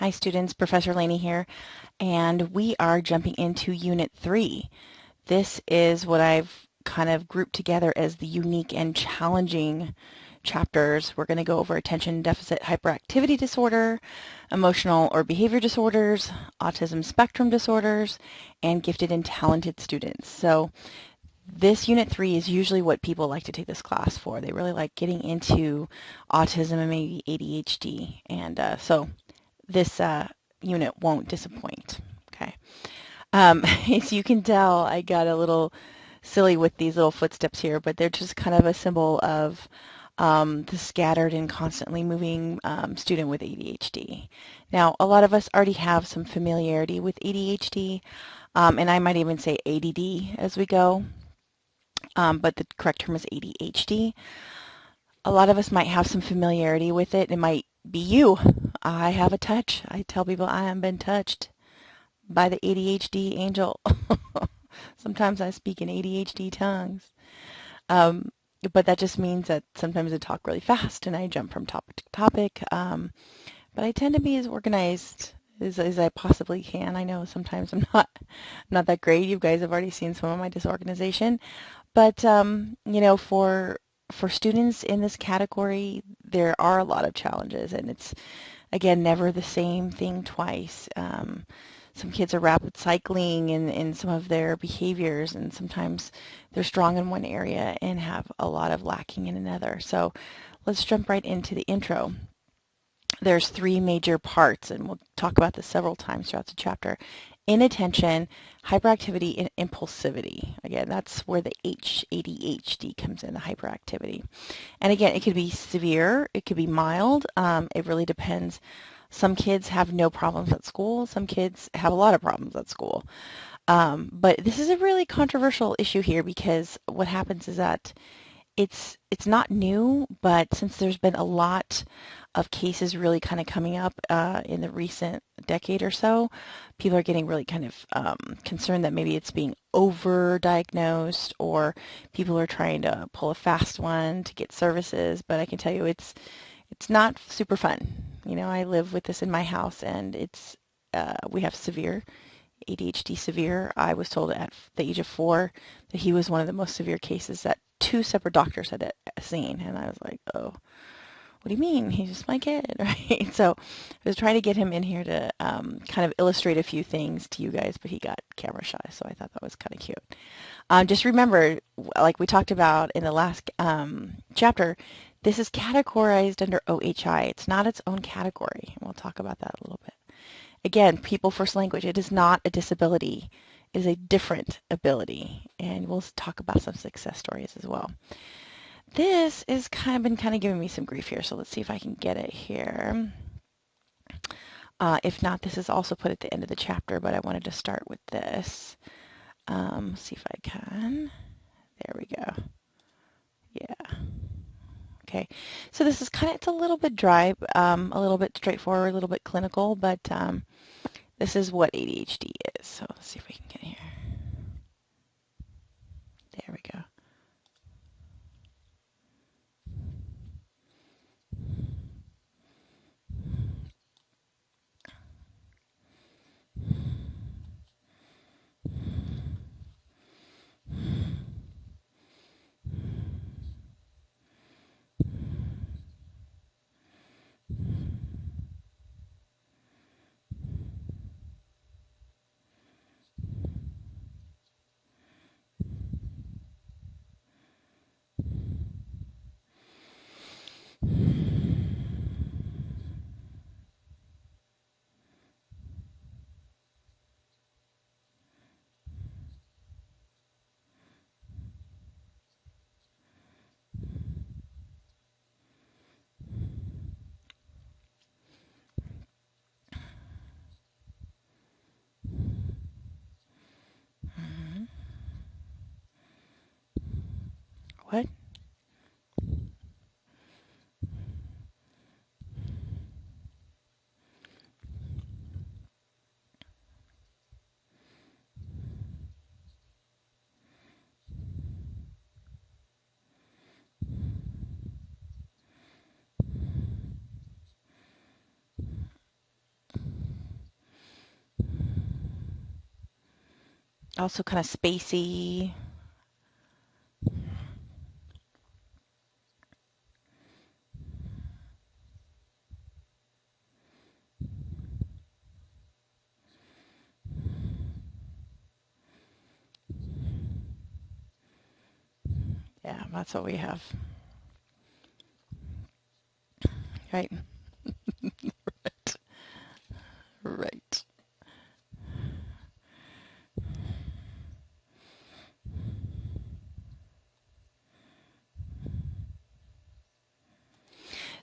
Hi students, Professor Laney here, and we are jumping into Unit 3. This is what I've kind of grouped together as the unique and challenging chapters. We're going to go over attention deficit hyperactivity disorder, emotional or behavior disorders, autism spectrum disorders, and gifted and talented students. So this Unit 3 is usually what people like to take this class for. They really like getting into autism and maybe ADHD, and so this unit won't disappoint. Okay. As you can tell, I got a little silly with these little footsteps here, but they're just kind of a symbol of the scattered and constantly moving student with ADHD. Now, a lot of us already have some familiarity with ADHD, and I might even say ADD as we go, but the correct term is ADHD. A lot of us might have some familiarity with it. It might be you. I have a touch. I tell people I have been touched by the ADHD angel. Sometimes I speak in ADHD tongues. Um, but that just means that sometimes I talk really fast and I jump from topic to topic. But I tend to be as organized as I possibly can. I know sometimes I'm not that great. You guys have already seen some of my disorganization. But for students in this category, there are a lot of challenges, and it's again never the same thing twice. Some kids are rapid cycling in some of their behaviors, and sometimes they're strong in one area and have a lot of lacking in another. So let's jump right into the intro. There's three major parts, and we'll talk about this several times throughout the chapter. Inattention, hyperactivity, and impulsivity. Again, that's where the ADHD comes in, the hyperactivity. And again, it could be severe, it could be mild. It really depends. Some kids have no problems at school. Some kids have a lot of problems at school. But this is a really controversial issue here because what happens is that it's not new, but since there's been a lot of cases really kind of coming up in the recent decade or so, people are getting really kind of concerned that maybe it's being overdiagnosed or people are trying to pull a fast one to get services. But I can tell you it's not super fun. You know, I live with this in my house, and we have severe ADHD severe. I was told at the age of 4 that he was one of the most severe cases that two separate doctors had seen. And I was like, oh, what do you mean? He's just my kid, right? So I was trying to get him in here to kind of illustrate a few things to you guys, but he got camera shy, so I thought that was kind of cute. Just remember, like we talked about in the last chapter, this is categorized under OHI. It's not its own category. And we'll talk about that a little bit. Again, people first language, it is not a disability. It is a different ability. And we'll talk about some success stories as well. This is been giving me some grief here, so let's see if I can get it here. If not, this is also put at the end of the chapter, but I wanted to start with this. See if I can. There we go. Yeah. Okay. So this is it's a little bit dry, a little bit straightforward, a little bit clinical, but this is what ADHD is. So let's see if we can get here. There we go. What? Also kind of spacey. Yeah, that's what we have. Right. Right.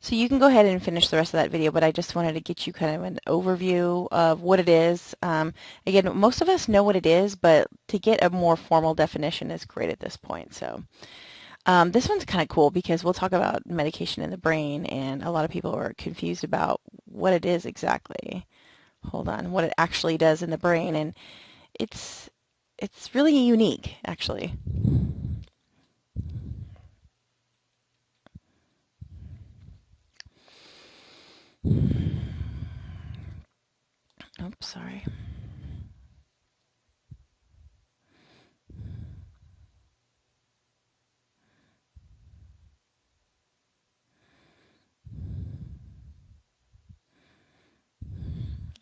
So you can go ahead and finish the rest of that video, but I just wanted to get you kind of an overview of what it is. Again, most of us know what it is, but to get a more formal definition is great at this point. So this one's kind of cool because we'll talk about medication in the brain, and a lot of people are confused about what it is exactly. Hold on, what it actually does in the brain, and it's it's really unique, actually. Oops, sorry.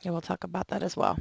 Yeah, we'll talk about that as well.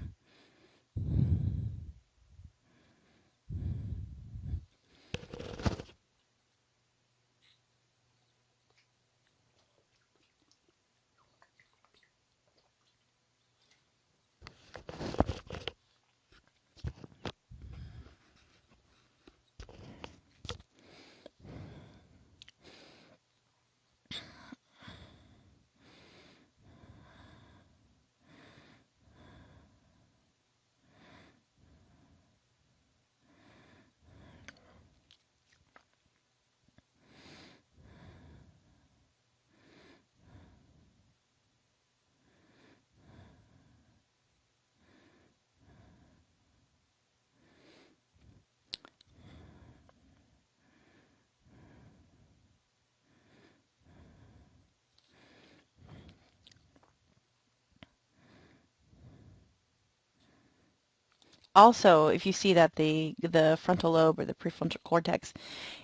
Also, if you see that the frontal lobe or the prefrontal cortex,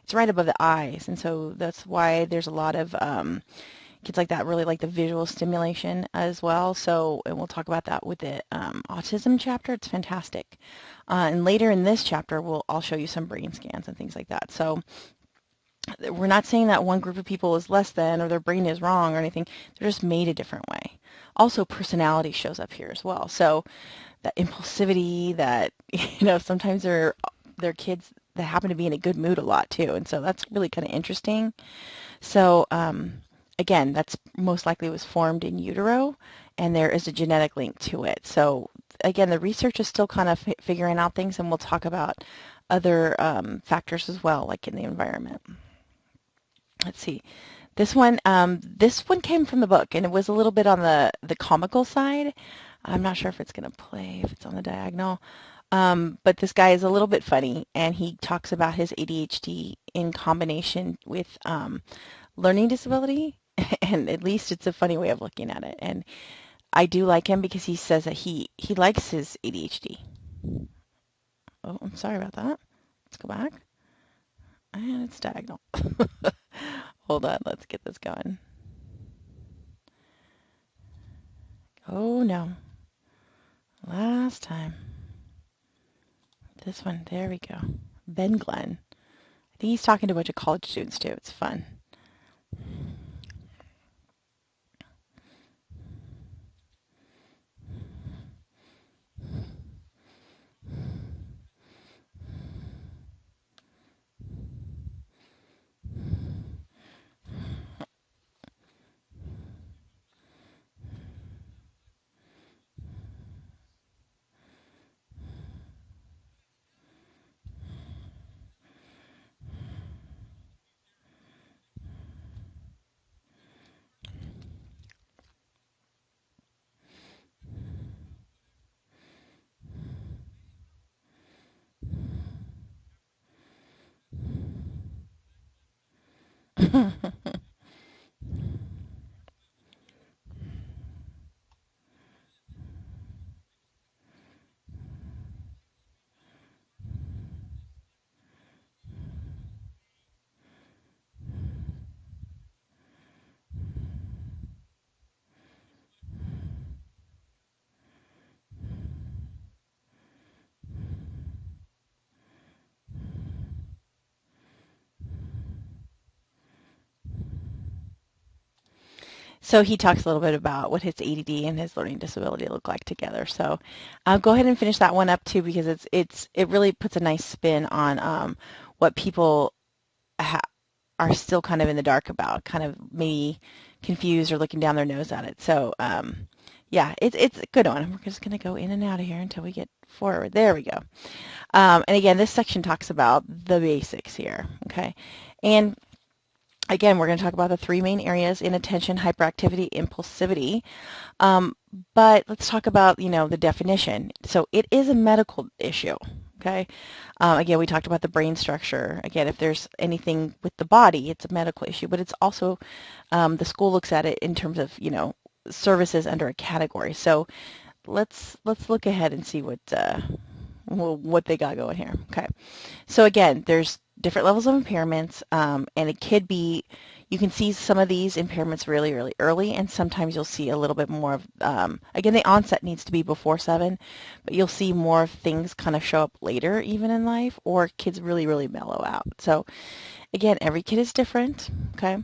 it's right above the eyes, and so that's why there's a lot of kids like that really like the visual stimulation as well. So, and we'll talk about that with the autism chapter. It's fantastic. And later in this chapter, I'll show you some brain scans and things like that. So we're not saying that one group of people is less than or their brain is wrong or anything. They're just made a different way. Also, personality shows up here as well. So that impulsivity, that sometimes they're kids that happen to be in a good mood a lot too, and so that's really kind of interesting. So again, that's most likely was formed in utero, and there is a genetic link to it. So again, the research is still kind of figuring out things, and we'll talk about other factors as well, like in the environment. Let's see. This one came from the book, and it was a little bit on the comical side. I'm not sure if it's going to play, if it's on the diagonal. But this guy is a little bit funny, and he talks about his ADHD in combination with learning disability, and at least it's a funny way of looking at it. And I do like him because he says that he likes his ADHD. Oh, I'm sorry about that. Let's go back. And it's diagonal. Hold on, let's get this going. Oh no. Last time. This one, there we go. Ben Glenn. I think he's talking to a bunch of college students too. It's fun. So he talks a little bit about what his ADD and his learning disability look like together. So go ahead and finish that one up too, because it really puts a nice spin on what people ha are still kind of in the dark about, kind of maybe confused or looking down their nose at it. So yeah, it's a good one. We're just going to go in and out of here until we get forward. There we go. And again, this section talks about the basics here. Okay, and again, we're going to talk about the three main areas: inattention, hyperactivity, impulsivity. Um, but let's talk about, the definition. So it is a medical issue. Okay. Again, we talked about the brain structure. Again, if there's anything with the body, it's a medical issue. But it's also, the school looks at it in terms of, services under a category. So let's look ahead and see what they got going here. Okay. So again, there's different levels of impairments, and it could be, you can see some of these impairments really, really early, and sometimes you'll see a little bit more of, again, the onset needs to be before 7, but you'll see more of things kind of show up later even in life, or kids really, really mellow out. So again, every kid is different, okay?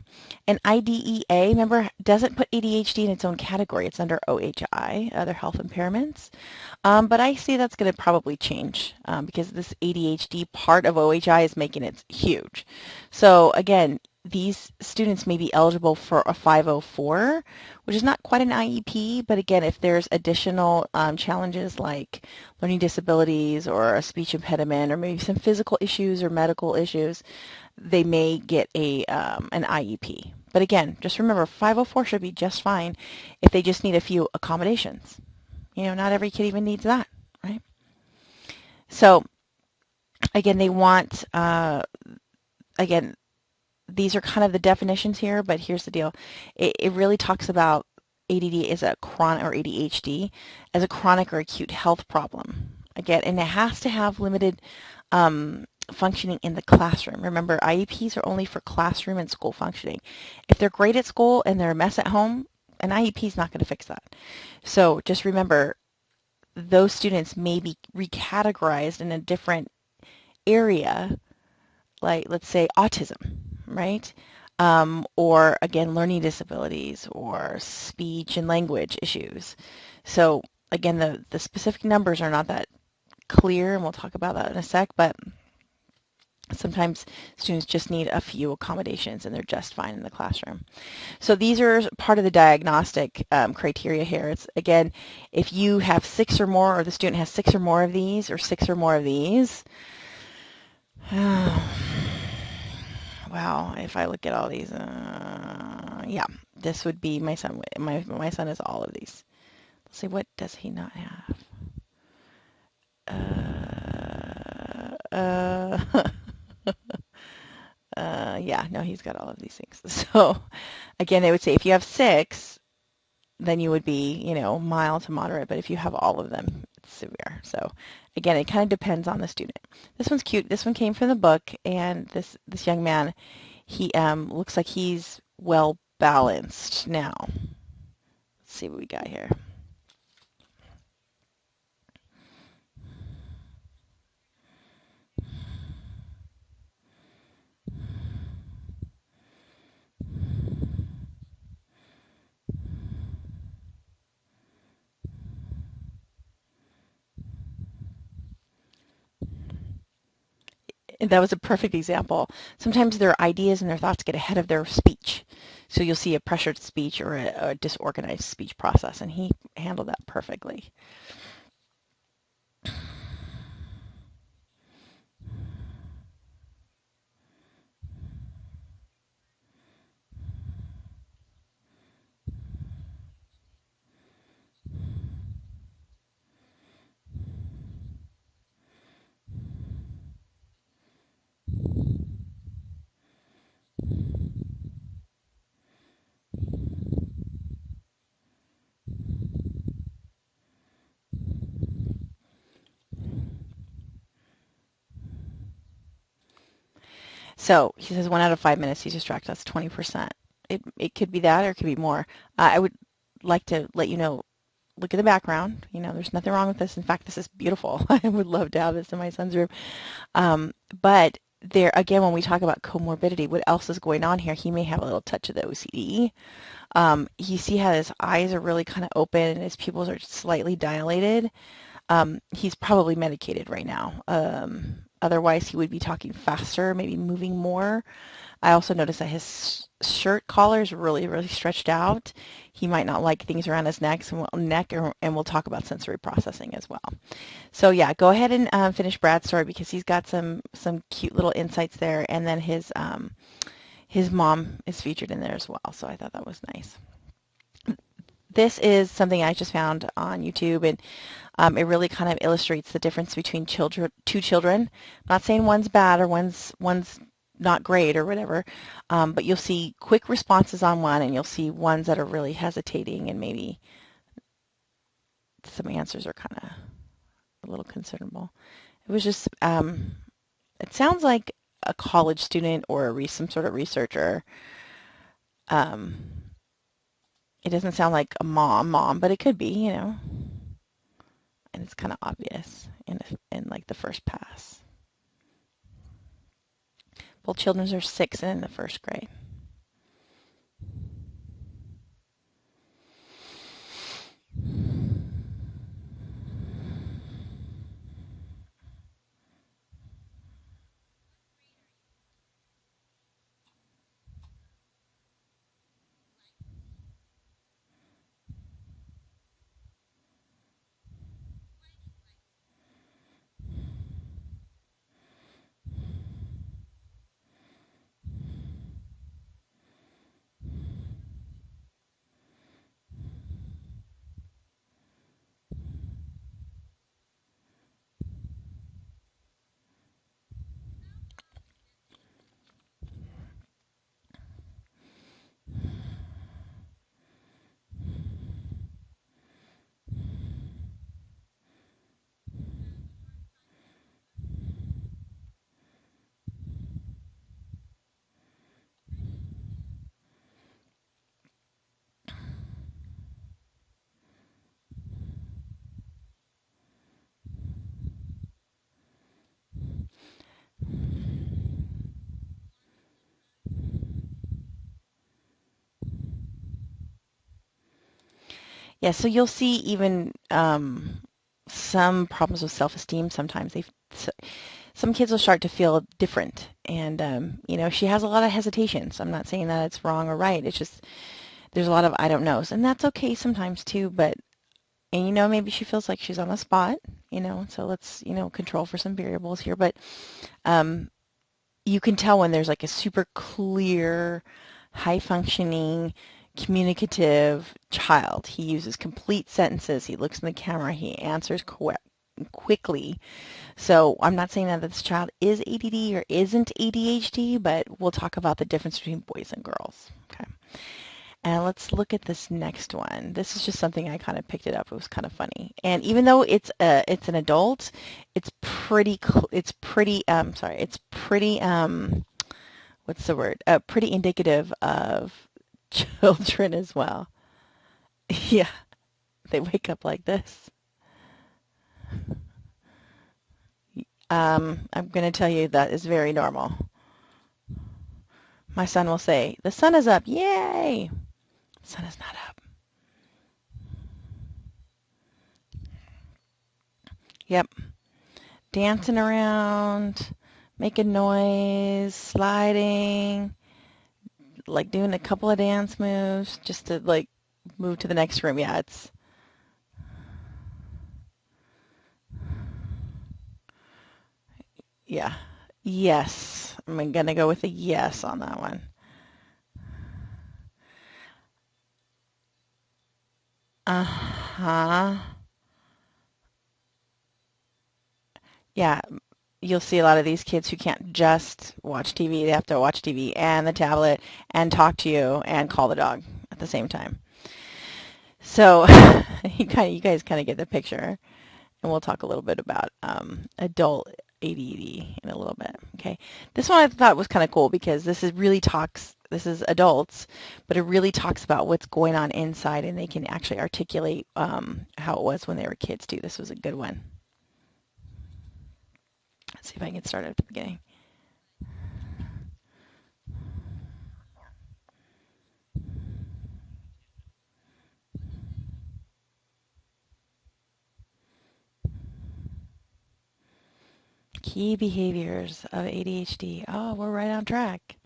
And IDEA, remember, doesn't put ADHD in its own category. It's under OHI, other health impairments. But I see that's going to probably change because this ADHD part of OHI is making it huge. So again, these students may be eligible for a 504, which is not quite an IEP, but again, if there's additional challenges like learning disabilities or a speech impediment or maybe some physical issues or medical issues, they may get an IEP. But again, just remember 504 should be just fine if they just need a few accommodations. Not every kid even needs that, right? So again, they want, again, these are kind of the definitions here, but here's the deal. It really talks about ADD as a chronic, or ADHD, as a chronic or acute health problem. Again, and it has to have limited functioning in the classroom. Remember, IEPs are only for classroom and school functioning. If they're great at school and they're a mess at home, an IEP is not going to fix that. So just remember, those students may be recategorized in a different area, like let's say autism, right? Or again, learning disabilities or speech and language issues. So again, the specific numbers are not that clear, and we'll talk about that in a sec, but sometimes students just need a few accommodations and they're just fine in the classroom. So these are part of the diagnostic criteria here. It's, again, if you have 6 or more, or the student has 6 or more of these, or 6 or more of these, wow, if I look at all these, yeah, this would be my son. My son has all of these. Let's see, what does he not have? Yeah, no, he's got all of these things. So again, they would say if you have 6, then you would be, mild to moderate. But if you have all of them, it's severe. So again, it kind of depends on the student. This one's cute. This one came from the book, and this young man, he looks like he's well balanced now. Let's see what we got here. That was a perfect example. Sometimes their ideas and their thoughts get ahead of their speech. So you'll see a pressured speech or a disorganized speech process, and he handled that perfectly. So he says 1 out of 5 minutes he's distracted. That's 20%. It could be that, or it could be more. I would like to let you know, look at the background. There's nothing wrong with this. In fact, this is beautiful. I would love to have this in my son's room. But there again, when we talk about comorbidity, what else is going on here? He may have a little touch of the OCD. You see how his eyes are really kind of open and his pupils are slightly dilated. He's probably medicated right now. Otherwise, he would be talking faster, maybe moving more. I also noticed that his shirt collar is really, really stretched out. He might not like things around his and we'll talk about sensory processing as well. So yeah, go ahead and finish Brad's story because he's got some cute little insights there, and then his mom is featured in there as well. So I thought that was nice. This is something I just found on YouTube, and it really kind of illustrates the difference between two children. I'm not saying one's bad or one's not great or whatever, but you'll see quick responses on one, and you'll see ones that are really hesitating, and maybe some answers are kind of a little considerable. It was just, it sounds like a college student or some sort of researcher. Um, it doesn't sound like a mom, but it could be, and it's kind of obvious in like the first pass. Both children are 6 and in the first grade. Yeah, so you'll see even some problems with self-esteem sometimes. Some kids will start to feel different, and she has a lot of hesitations. I'm not saying that it's wrong or right. It's just there's a lot of I don't knows, and that's okay sometimes too. And maybe she feels like she's on the spot. So let's control for some variables here. But um, you can tell when there's like a super clear, high-functioning, communicative child. He uses complete sentences. He looks in the camera. He answers quickly. So I'm not saying that this child is ADD or isn't ADHD, but we'll talk about the difference between boys and girls. Okay. And let's look at this next one. This is just something I kind of picked it up. It was kind of funny. And even though it's an adult, it's pretty what's the word? Pretty indicative of children as well. Yeah, they wake up like this. I'm going to tell you that is very normal. My son will say, "The sun is up, yay!" The sun is not up. Yep, dancing around, making noise, sliding, like doing a couple of dance moves just to like move to the next room. Yeah, yeah. Yes. I'm gonna go with a yes on that one. Uh-huh. Yeah, you'll see a lot of these kids who can't just watch TV. They have to watch TV and the tablet and talk to you and call the dog at the same time. So you guys kind of get the picture, and we'll talk a little bit about adult ADD in a little bit. Okay, this one I thought was kind of cool because this is adults, but it really talks about what's going on inside, and they can actually articulate how it was when they were kids too. This was a good one. Let's see if I can start at the beginning. Key behaviors of ADHD. Oh, we're right on track.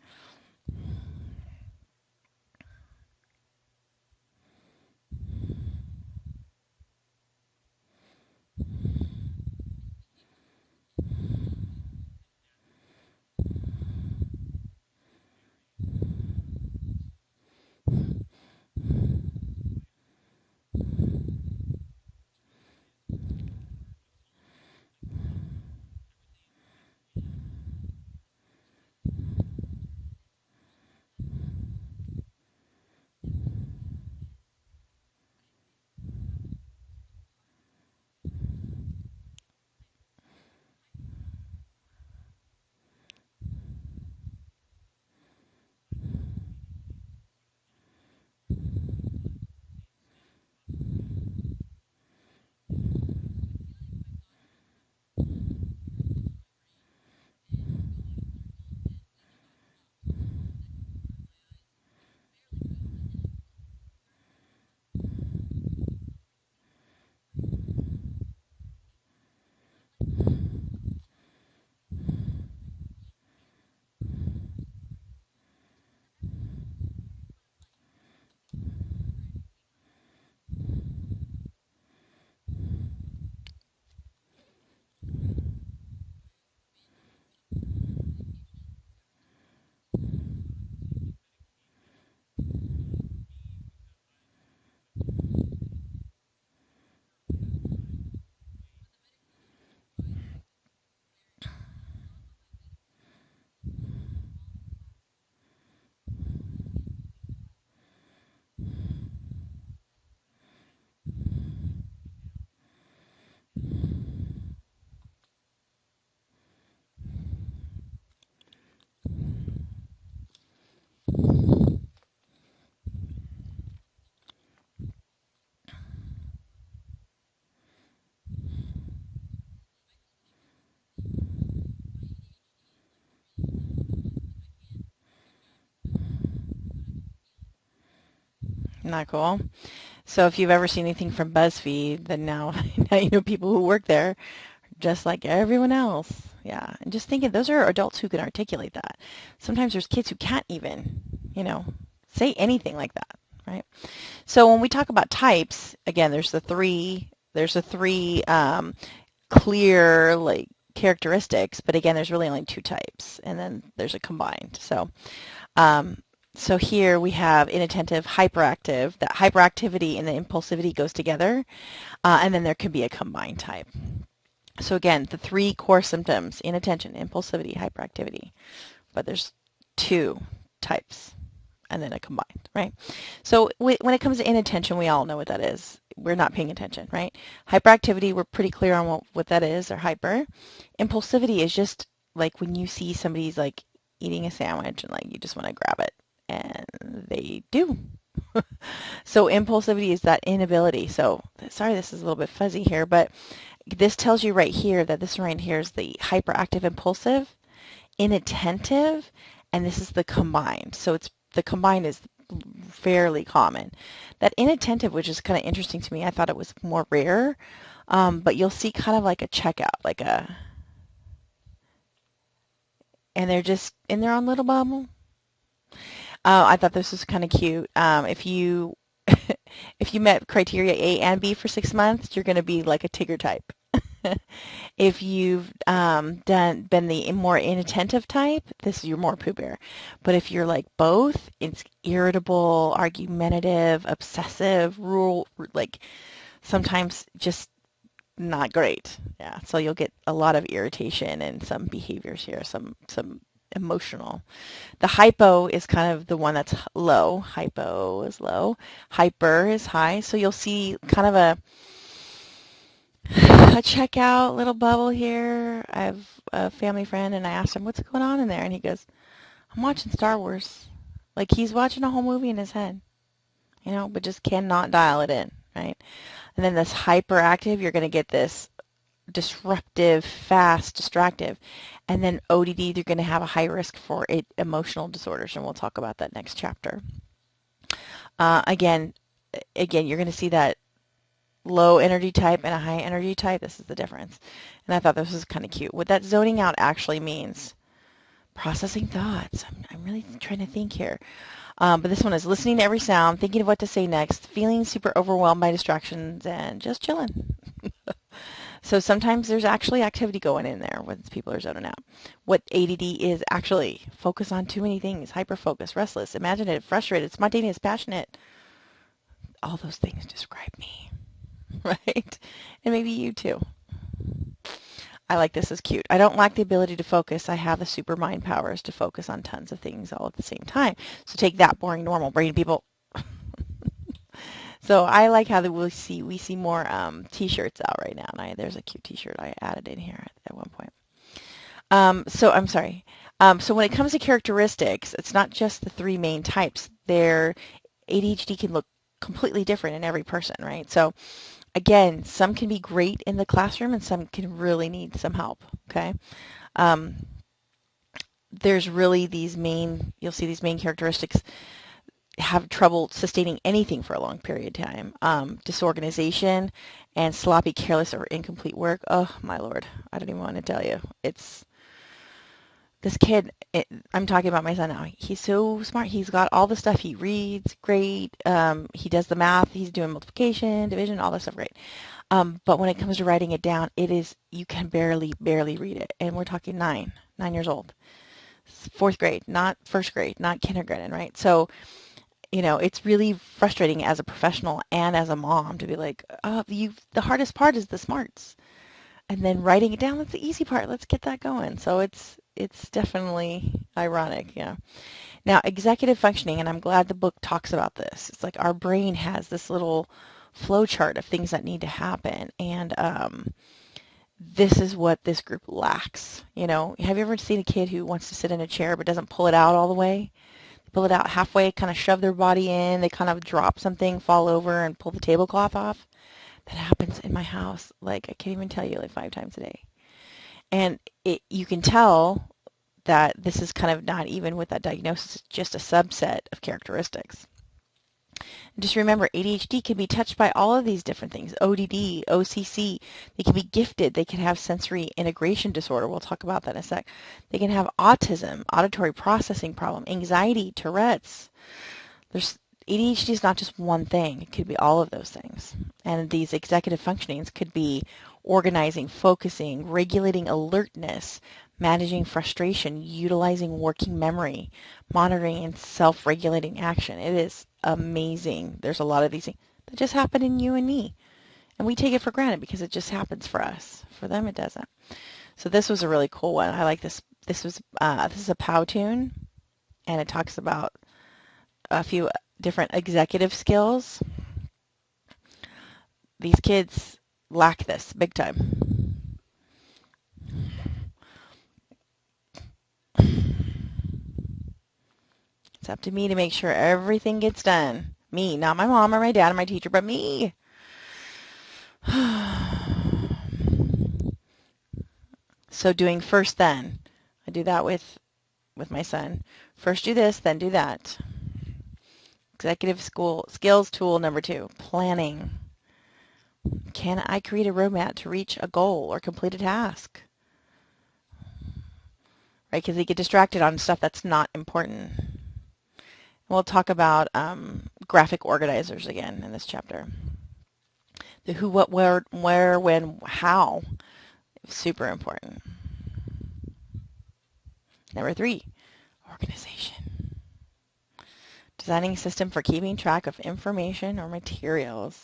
Not cool. So if you've ever seen anything from BuzzFeed, then now, now you know people who work there, just like everyone else. Yeah, and just thinking those are adults who can articulate that. Sometimes there's kids who can't even, you know, say anything like that, right? So when we talk about types, again, there's the three clear like characteristics, but again, there's really only two types, and then there's a combined. Um, so here we have inattentive, hyperactive. That hyperactivity and the impulsivity goes together, and then there can be a combined type. So again, the three core symptoms: inattention, impulsivity, hyperactivity. But there's two types and then a combined, right? So when it comes to inattention, we all know what that is. We're not paying attention, right? Hyperactivity, we're pretty clear on what that is, or hyper. Impulsivity is just like when you see somebody's like eating a sandwich and like you just want to grab it, and they do. So impulsivity is that inability. So sorry, this is a little bit fuzzy here, but this tells you right here that this right here is the hyperactive impulsive, inattentive, and this is the combined. So it's the combined is fairly common. That inattentive, which is kind of interesting to me, I thought it was more rare, but you'll see kind of like a checkout, and they're just in their own little bubble. I thought this was kind of cute. If you if you met criteria A and B for 6 months, you're going to be like a Tigger type. If you've been the more inattentive type, this is your more Pooh Bear. But if you're like both, it's irritable, argumentative, obsessive, rule, like sometimes just not great. Yeah, so you'll get a lot of irritation and some behaviors here, some emotional. The hypo is kind of the one that's low. Hypo is low. Hyper is high. So you'll see kind of a checkout little bubble here. I have a family friend and I asked him, what's going on in there? And he goes, I'm watching Star Wars. Like he's watching a whole movie in his head, but just cannot dial it in, right? And then this hyperactive, you're going to get this disruptive, fast, distractive. And then ODD, you're going to have a high risk for emotional disorders, and we'll talk about that next chapter. Again, you're going to see that low energy type and a high energy type. This is the difference. And I thought this was kind of cute. What that zoning out actually means, processing thoughts. I'm really trying to think here. But this one is listening to every sound, thinking of what to say next, feeling super overwhelmed by distractions, and just chilling. So sometimes there's actually activity going in there when people are zoning out. What ADD is actually focus on too many things, hyper-focused, restless, imaginative, frustrated, spontaneous, passionate. All those things describe me, right? And maybe you too. I like this as cute. I don't lack the ability to focus. I have the super mind powers to focus on tons of things all at the same time. So take that, boring normal brain people. So I like how that we see more t-shirts out right now. And there's a cute t-shirt I added in here at one point. So I'm sorry. So when it comes to characteristics, it's not just the three main types. Their ADHD can look completely different in every person, right? So again, some can be great in the classroom and some can really need some help, okay? Um, there's really you'll see these main characteristics have trouble sustaining anything for a long period of time. Disorganization and sloppy, careless, or incomplete work. Oh, my Lord. I don't even want to tell you. It's this kid, I'm talking about my son now. He's so smart. He's got all the stuff. He reads great. He does the math. He's doing multiplication, division, all this stuff great. But when it comes to writing it down, you can barely read it. And we're talking 9 years old. 4th grade, not 1st grade, not kindergarten, right? So, it's really frustrating as a professional and as a mom to be like, oh, the hardest part is the smarts. And then writing it down, that's the easy part. Let's get that going. So it's definitely ironic, yeah. Now, executive functioning, and I'm glad the book talks about this. It's like our brain has this little flow chart of things that need to happen, and this is what this group lacks. Have you ever seen a kid who wants to sit in a chair but doesn't pull it out all the way? They pull it out halfway, kind of shove their body in, they kind of drop something, fall over, and pull the tablecloth off? That happens in my house, like I can't even tell you, like 5 times a day. And you can tell that this is kind of not even with that diagnosis, it's just a subset of characteristics. And just remember, ADHD can be touched by all of these different things. ODD, OCC, they can be gifted. They can have sensory integration disorder. We'll talk about that in a sec. They can have autism, auditory processing problem, anxiety, Tourette's. ADHD is not just one thing. It could be all of those things. And these executive functionings could be organizing, focusing, regulating alertness, managing frustration, utilizing working memory, monitoring and self-regulating action. It is amazing. There's a lot of these things that just happen in you and me. And we take it for granted because it just happens for us. For them, it doesn't. So this was a really cool one. I like this. This is a Powtoon, and it talks about a few different executive skills. These kids lack this big time. It's up to me to make sure everything gets done. Me, not my mom or my dad or my teacher, but me. So doing first then. I do that with my son. First do this, then do that. Executive skills tool number 2, planning. Can I create a roadmap to reach a goal or complete a task? Right, because they get distracted on stuff that's not important. We'll talk about graphic organizers again in this chapter. The who, what, where, when, how. Super important. Number 3, organization. Designing a system for keeping track of information or materials.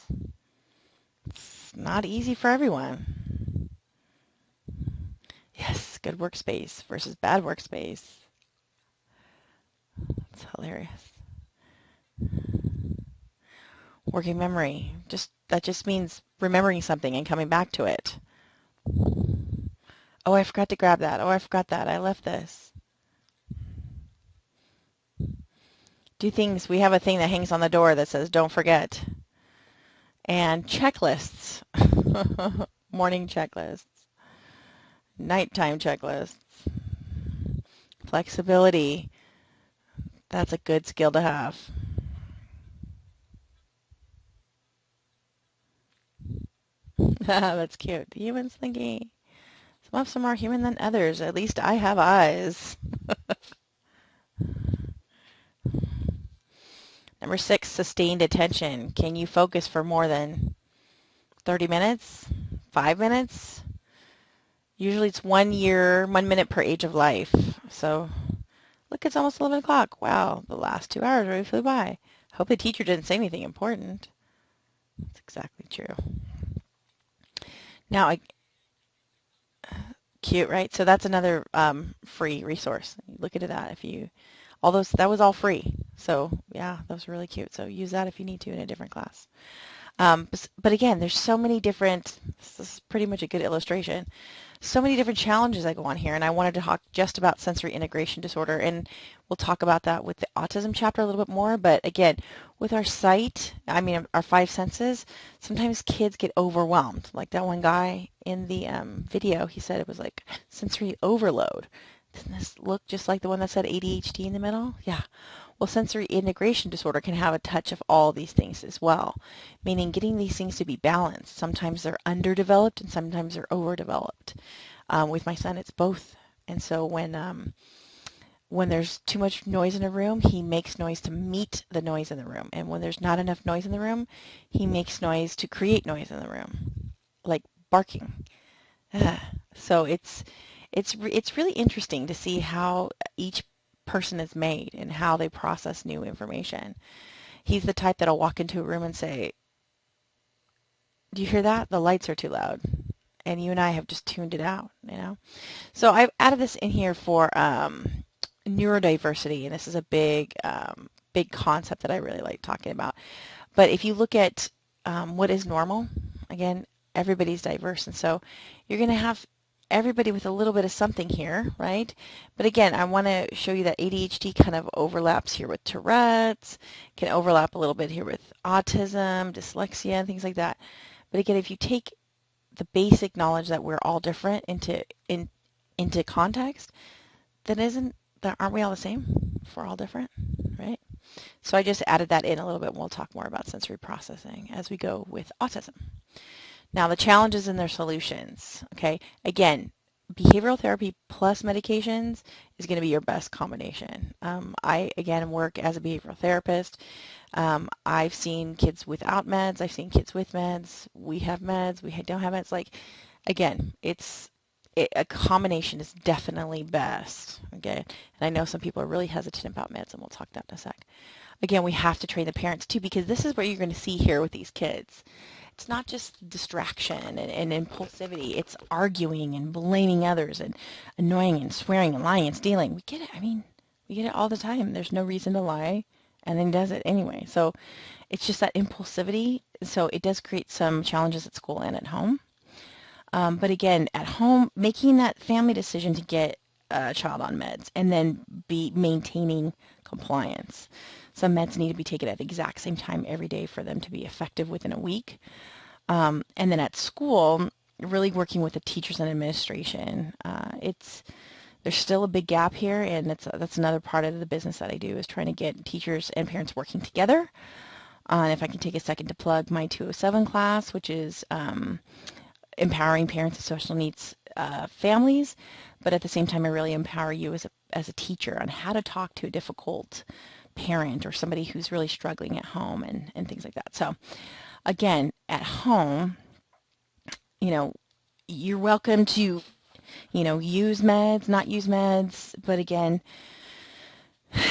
It's not easy for everyone. Yes, good workspace versus bad workspace. It's hilarious. Working memory. That just means remembering something and coming back to it. Oh, I forgot to grab that. Oh, I forgot that. I left this. Do things. We have a thing that hangs on the door that says don't forget. And checklists. Morning checklists. Nighttime checklists. Flexibility. That's a good skill to have. That's cute. Humans thinking. Some of them are more human than others. At least I have eyes. Number 6, sustained attention. Can you focus for more than 30 minutes? 5 minutes? Usually it's 1 year, 1 minute per age of life. So look, it's almost 11 o'clock. Wow, the last 2 hours really flew by. Hope the teacher didn't say anything important. That's exactly true. Now, cute, right? So that's another free resource. Look into that if you, all those, that was all free. So yeah, those are really cute. So use that if you need to in a different class. But again, there's so many different, this is pretty much a good illustration, so many different challenges that go on here, and I wanted to talk just about sensory integration disorder, and we'll talk about that with the autism chapter a little bit more, but again, with our sight, I mean our 5 senses, sometimes kids get overwhelmed. Like that one guy in the video, he said it was like sensory overload. Doesn't this look just like the one that said ADHD in the middle? Yeah. Well, sensory integration disorder can have a touch of all these things as well, meaning getting these things to be balanced. Sometimes they're underdeveloped and sometimes they're overdeveloped. With my son, it's both. And so when there's too much noise in a room, he makes noise to meet the noise in the room. And when there's not enough noise in the room, he makes noise to create noise in the room, like barking. So it's really interesting to see how each person is made and how they process new information. He's the type that'll walk into a room and say, "Do you hear that? The lights are too loud." And you and I have just tuned it out, you know? So I've added this in here for neurodiversity, and this is a big concept that I really like talking about. But if you look at what is normal, again, everybody's diverse, and so you're going to have everybody with a little bit of something here, right? But again, I want to show you that ADHD kind of overlaps here with Tourette's, can overlap a little bit here with autism, dyslexia, and things like that. But again, if you take the basic knowledge that we're all different into context, then aren't we all the same? If we're all different, right? So I just added that in a little bit, and we'll talk more about sensory processing as we go with autism. Now, the challenges and their solutions, okay? Again, behavioral therapy plus medications is going to be your best combination. I, again, work as a behavioral therapist. I've seen kids without meds. I've seen kids with meds. We have meds. We don't have meds. Like, again, a combination is definitely best, okay? And I know some people are really hesitant about meds, and we'll talk that in a sec. Again, we have to train the parents, too, because this is what you're going to see here with these kids. It's not just distraction and impulsivity. It's arguing and blaming others and annoying and swearing and lying and stealing. We get it. I mean, we get it all the time. There's no reason to lie, and then he does it anyway. So it's just that impulsivity. So it does create some challenges at school and at home. But again, at home, making that family decision to get a child on meds and then be maintaining compliance. Some meds need to be taken at the exact same time every day for them to be effective within a week. And then at school, really working with the teachers and administration. There's still a big gap here, and that's another part of the business that I do, is trying to get teachers and parents working together. And if I can take a second to plug my 207 class, which is empowering parents of special needs families, but at the same time I really empower you as a teacher on how to talk to a difficult parent or somebody who's really struggling at home and things like that. So again, at home, you're welcome to, use meds, not use meds, but again,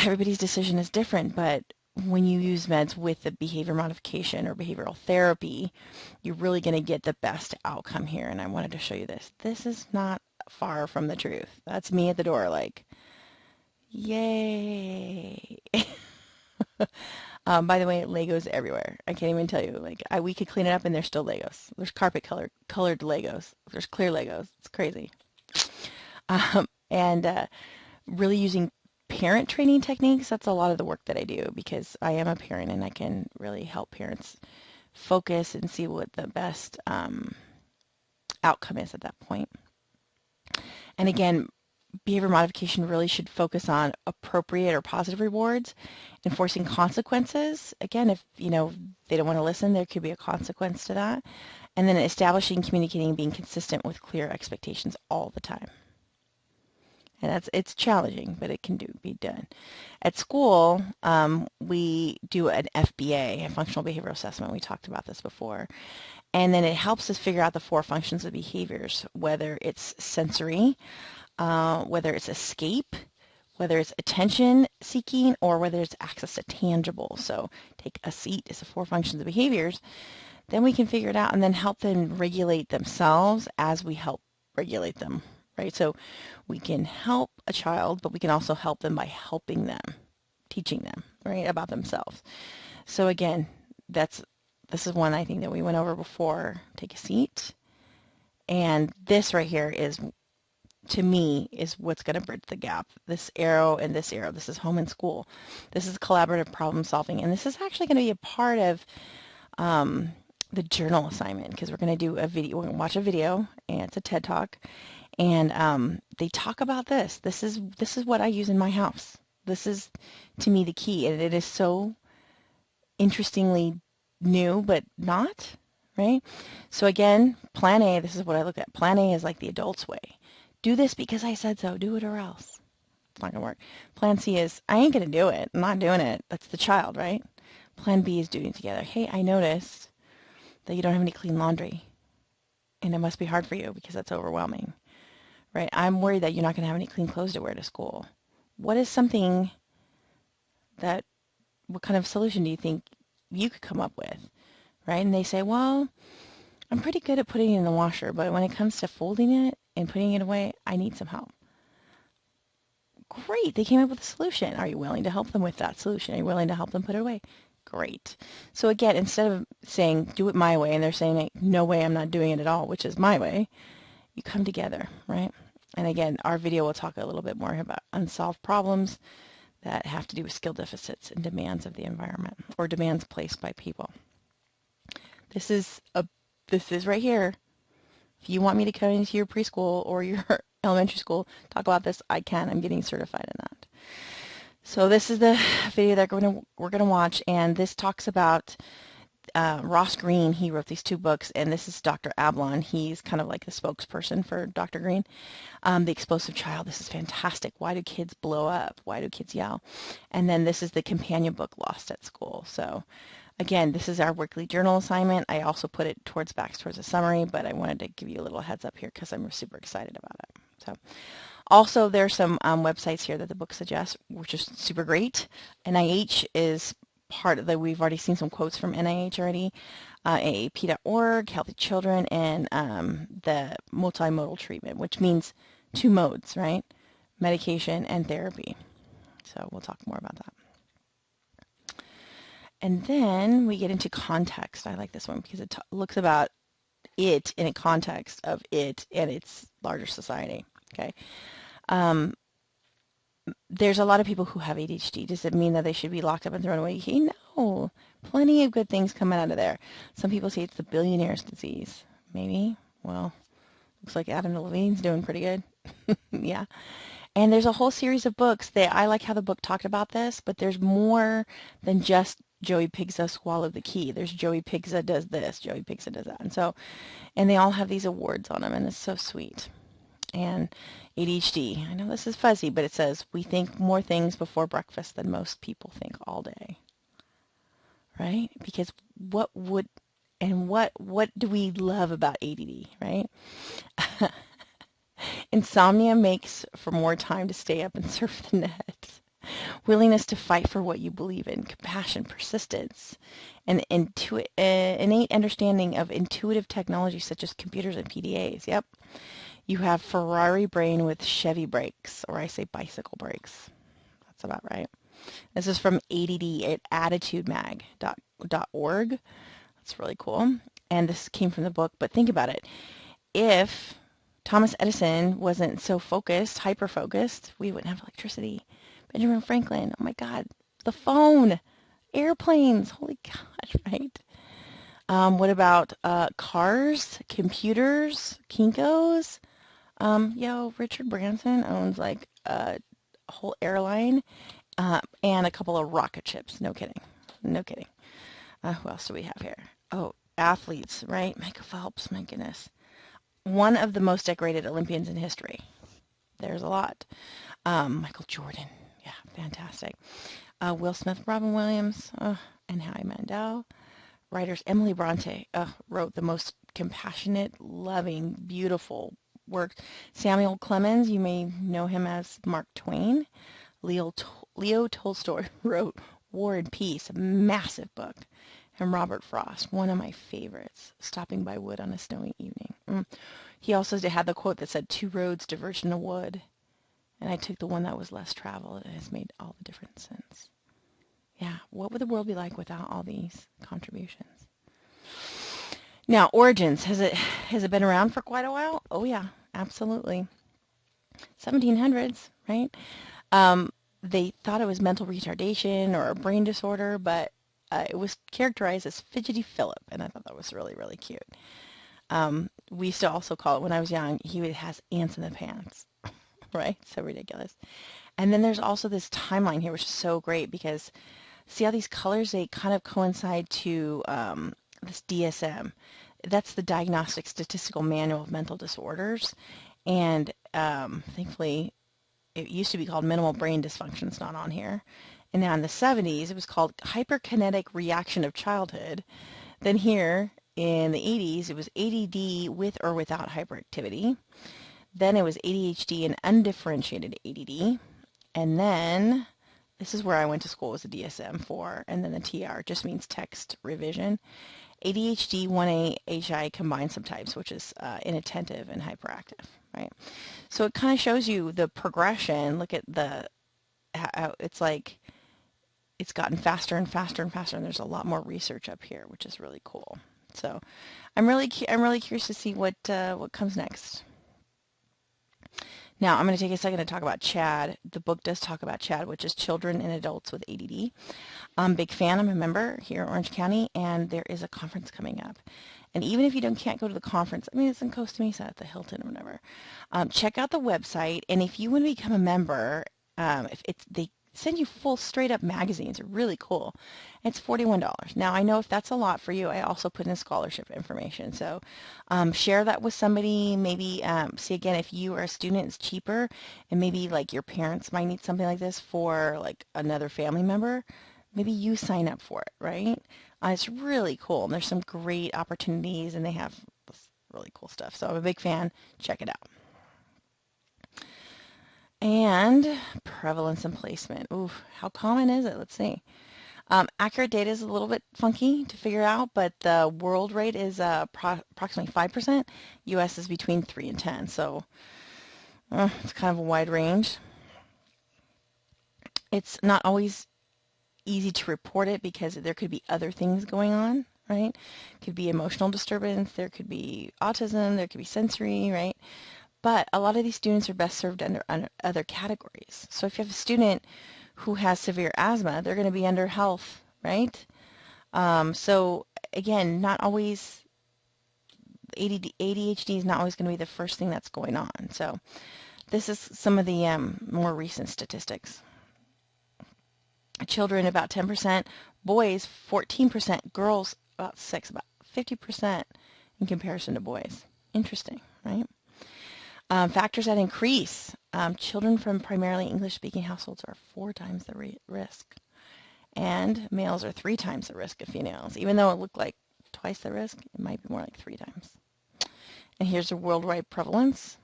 everybody's decision is different, but when you use meds with the behavior modification or behavioral therapy, you're really going to get the best outcome here. And I wanted to show you this. This is not far from the truth. That's me at the door like, yay. By the way, Legos everywhere. I can't even tell you. Like, we could clean it up and there's still Legos. There's carpet colored Legos. There's clear Legos. It's crazy. And really using parent training techniques, that's a lot of the work that I do because I am a parent and I can really help parents focus and see what the best outcome is at that point. And again, behavior modification really should focus on appropriate or positive rewards, enforcing consequences. Again, if they don't want to listen, there could be a consequence to that. And then establishing, communicating, being consistent with clear expectations all the time. And it's challenging, but it can be done. At school, we do an FBA, a functional behavioral assessment. We talked about this before. And then it helps us figure out the 4 functions of behaviors, whether it's sensory, whether it's escape, whether it's attention seeking, or whether it's access to tangible. So take a seat as the 4 functions of behaviors. Then we can figure it out and then help them regulate themselves as we help regulate them, right? So we can help a child, but we can also help them by helping them, teaching them, right, about themselves. So again, this is one I think that we went over before. Take a seat. And this right here is, to me, is what's going to bridge the gap. This arrow and this arrow. This is home and school. This is collaborative problem solving. And this is actually going to be a part of the journal assignment, because we're going to do a video. We're going to watch a video, and it's a TED Talk, and they talk about this. This is what I use in my house. This is, to me, the key, and it is so interestingly new, but not, right? So again, Plan A. This is what I look at. Plan A is like the adult's way. Do this because I said so. Do it or else. It's not going to work. Plan C is, I ain't going to do it. I'm not doing it. That's the child, right? Plan B is doing it together. Hey, I noticed that you don't have any clean laundry, and it must be hard for you because that's overwhelming, right? I'm worried that you're not going to have any clean clothes to wear to school. What is something that, what kind of solution do you think you could come up with, right? And they say, well, I'm pretty good at putting it in the washer, but when it comes to folding it and putting it away, I need some help. Great, they came up with a solution. Are you willing to help them with that solution? Are you willing to help them put it away? Great. So again, instead of saying, do it my way, and they're saying, no way, I'm not doing it at all, which is my way, you come together, right? And again, our video will talk a little bit more about unsolved problems that have to do with skill deficits and demands of the environment, or demands placed by people. This is right here. If you want me to come into your preschool or your elementary school, talk about this, I can. I'm getting certified in that. So this is the video that we're gonna watch, and this talks about Ross Greene. He wrote these 2 books, and this is Dr. Ablon. He's kind of like the spokesperson for Dr. Greene. The Explosive Child. This is fantastic. Why do kids blow up? Why do kids yell? And then this is the companion book, Lost at School. So again, this is our weekly journal assignment. I also put it towards a summary, but I wanted to give you a little heads up here because I'm super excited about it. So. Also, there's some websites here that the book suggests, which is super great. NIH is part of the, we've already seen some quotes from NIH already, AAP.org, Healthy Children, and the multimodal treatment, which means 2 modes, right? Medication and therapy. So we'll talk more about that. And then we get into context. I like this one because it looks about it in a context of it and its larger society. Okay. There's a lot of people who have ADHD. Does it mean that they should be locked up and thrown away? No. Plenty of good things coming out of there. Some people say it's the billionaire's disease. Maybe. Well, looks like Adam Levine's doing pretty good. Yeah. And there's a whole series of books that I like how the book talked about this, but there's more than just Joey Pigza swallowed the key. There's Joey Pigza does this, Joey Pigza does that. And they all have these awards on them, and it's so sweet. And ADHD, I know this is fuzzy, but it says, we think more things before breakfast than most people think all day. Right? Because what do we love about ADD, right? Insomnia makes for more time to stay up and surf the net. Willingness to fight for what you believe in, compassion, persistence, and innate understanding of intuitive technology such as computers and PDAs. Yep. You have Ferrari brain with Chevy brakes, or I say bicycle brakes. That's about right. This is from ADD at attitudemag.org. That's really cool. And this came from the book, but think about it. If Thomas Edison wasn't so focused, hyper-focused, we wouldn't have electricity. Benjamin Franklin, oh my God, the phone, airplanes, holy God, right? What about cars, computers, Kinkos? Richard Branson owns like a whole airline and a couple of rocket ships. No kidding. No kidding. Who else do we have here? Oh, athletes, right? Michael Phelps, my goodness. One of the most decorated Olympians in history. There's a lot. Michael Jordan, yeah, fantastic. Will Smith, Robin Williams, and Howie Mandel. Writers Emily Bronte wrote the most compassionate, loving, beautiful work. Samuel Clemens, you may know him as Mark Twain. Leo Tolstoy wrote War and Peace, a massive book. And Robert Frost, one of my favorites, Stopping by Wood on a Snowy Evening. He also had the quote that said, "Two roads diverge in a wood." And I took the one that was less traveled, and it's made all the difference since. Yeah, what would the world be like without all these contributions? Now, origins, has it been around for quite a while? Oh yeah, absolutely. 1700s, right? They thought it was mental retardation or a brain disorder, but it was characterized as fidgety Philip, and I thought that was really, really cute. We used to also call it, when I was young, he has ants in the pants, right? So ridiculous. And then there's also this timeline here, which is so great because see how these colors, they kind of coincide to this DSM. That's the Diagnostic Statistical Manual of Mental Disorders. And thankfully, it used to be called minimal brain dysfunction. It's not on here. And now in the 70s, it was called hyperkinetic reaction of childhood. Then here in the 80s, it was ADD with or without hyperactivity. Then it was ADHD and undifferentiated ADD. And then this is where I went to school, was the DSM-4, and then the TR just means text revision. ADHD 1A HI combined subtypes, which is inattentive and hyperactive, right? So it kind of shows you the progression. Look at how it's like it's gotten faster and faster and faster, and there's a lot more research up here, which is really cool. So I'm really curious to see what comes next. Now, I'm going to take a second to talk about CHAD. The book does talk about CHAD, which is Children and Adults with ADD. I'm a big fan. I'm a member here in Orange County, and there is a conference coming up. And even if you can't go to the conference, I mean, it's in Costa Mesa at the Hilton or whatever, check out the website. And if you want to become a member, they send you full straight up magazines. They're really cool. It's $41. Now, I know if that's a lot for you, I also put in scholarship information. So share that with somebody. Maybe see, again, if you are a student, it's cheaper, and maybe like your parents might need something like this for like another family member. Maybe you sign up for it, right? It's really cool. And there's some great opportunities, and they have really cool stuff. So I'm a big fan. Check it out. And prevalence and placement. Ooh, how common is it? Let's see. Accurate data is a little bit funky to figure out, but the world rate is approximately 5%. U.S. is between 3 and 10, so it's kind of a wide range. It's not always easy to report it because there could be other things going on, right? Could be emotional disturbance, there could be autism, there could be sensory, right? But a lot of these students are best served under other categories. So if you have a student who has severe asthma, they're going to be under health, right? So again, not always, ADHD is not always going to be the first thing that's going on. So this is some of the more recent statistics. Children about 10%, boys 14%, girls about 6%, about 50% in comparison to boys. Interesting, right? Factors that increase. Children from primarily English-speaking households are 4 times the risk. And males are 3 times the risk of females. Even though it looked like twice the risk, it might be more like 3 times. And here's the worldwide prevalence.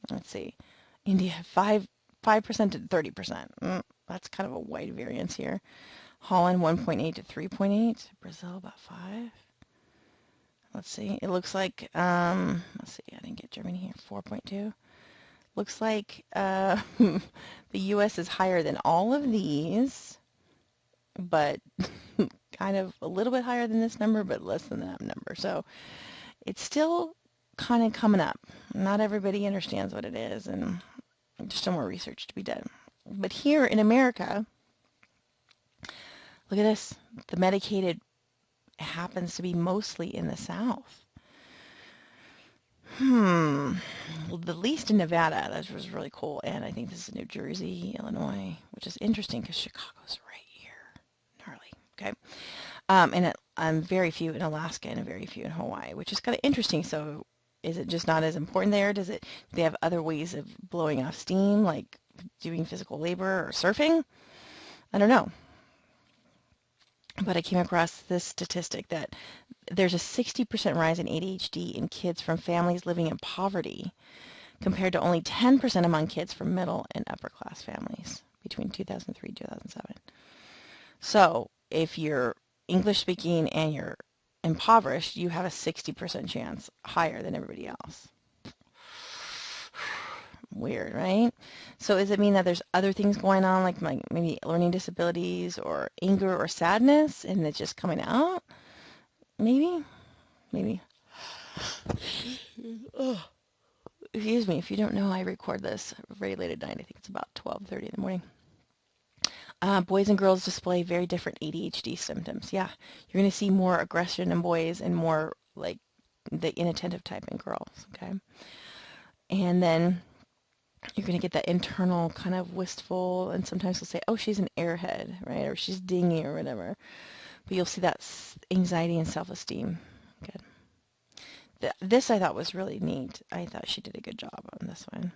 Let's see. India, 5% to 30%. That's kind of a wide variance here. Holland, 1.8 to 3.8. Brazil, about 5. Let's see. It looks like, let's see, I didn't get Germany here, 4.2. Looks like the U.S. is higher than all of these, but kind of a little bit higher than this number, but less than that number. So it's still kind of coming up. Not everybody understands what it is, and there's still more research to be done. But here in America, look at this. The medicated happens to be mostly in the South. The least in Nevada. That was really cool. And I think this is New Jersey, Illinois, which is interesting because Chicago's right here. Gnarly. Okay. And Very few in Alaska and very few in Hawaii, which is kind of interesting. So is it just not as important there? Do they have other ways of blowing off steam, like doing physical labor or surfing? I don't know. But I came across this statistic that there's a 60% rise in ADHD in kids from families living in poverty compared to only 10% among kids from middle and upper class families between 2003 and 2007. So if you're English speaking and you're impoverished, you have a 60% chance higher than everybody else. Weird, right? So does it mean that there's other things going on, like maybe learning disabilities or anger or sadness, and it's just coming out? Maybe? Maybe. Excuse me, if you don't know, I record this very late at night. I think it's about 12:30 in the morning. Boys and girls display very different ADHD symptoms. Yeah, you're going to see more aggression in boys and more like the inattentive type in girls, okay? And then you're going to get that internal kind of wistful, and sometimes they'll say, oh, she's an airhead, right? Or she's dingy or whatever. But you'll see that anxiety and self-esteem. Good. This I thought was really neat. I thought she did a good job on this one.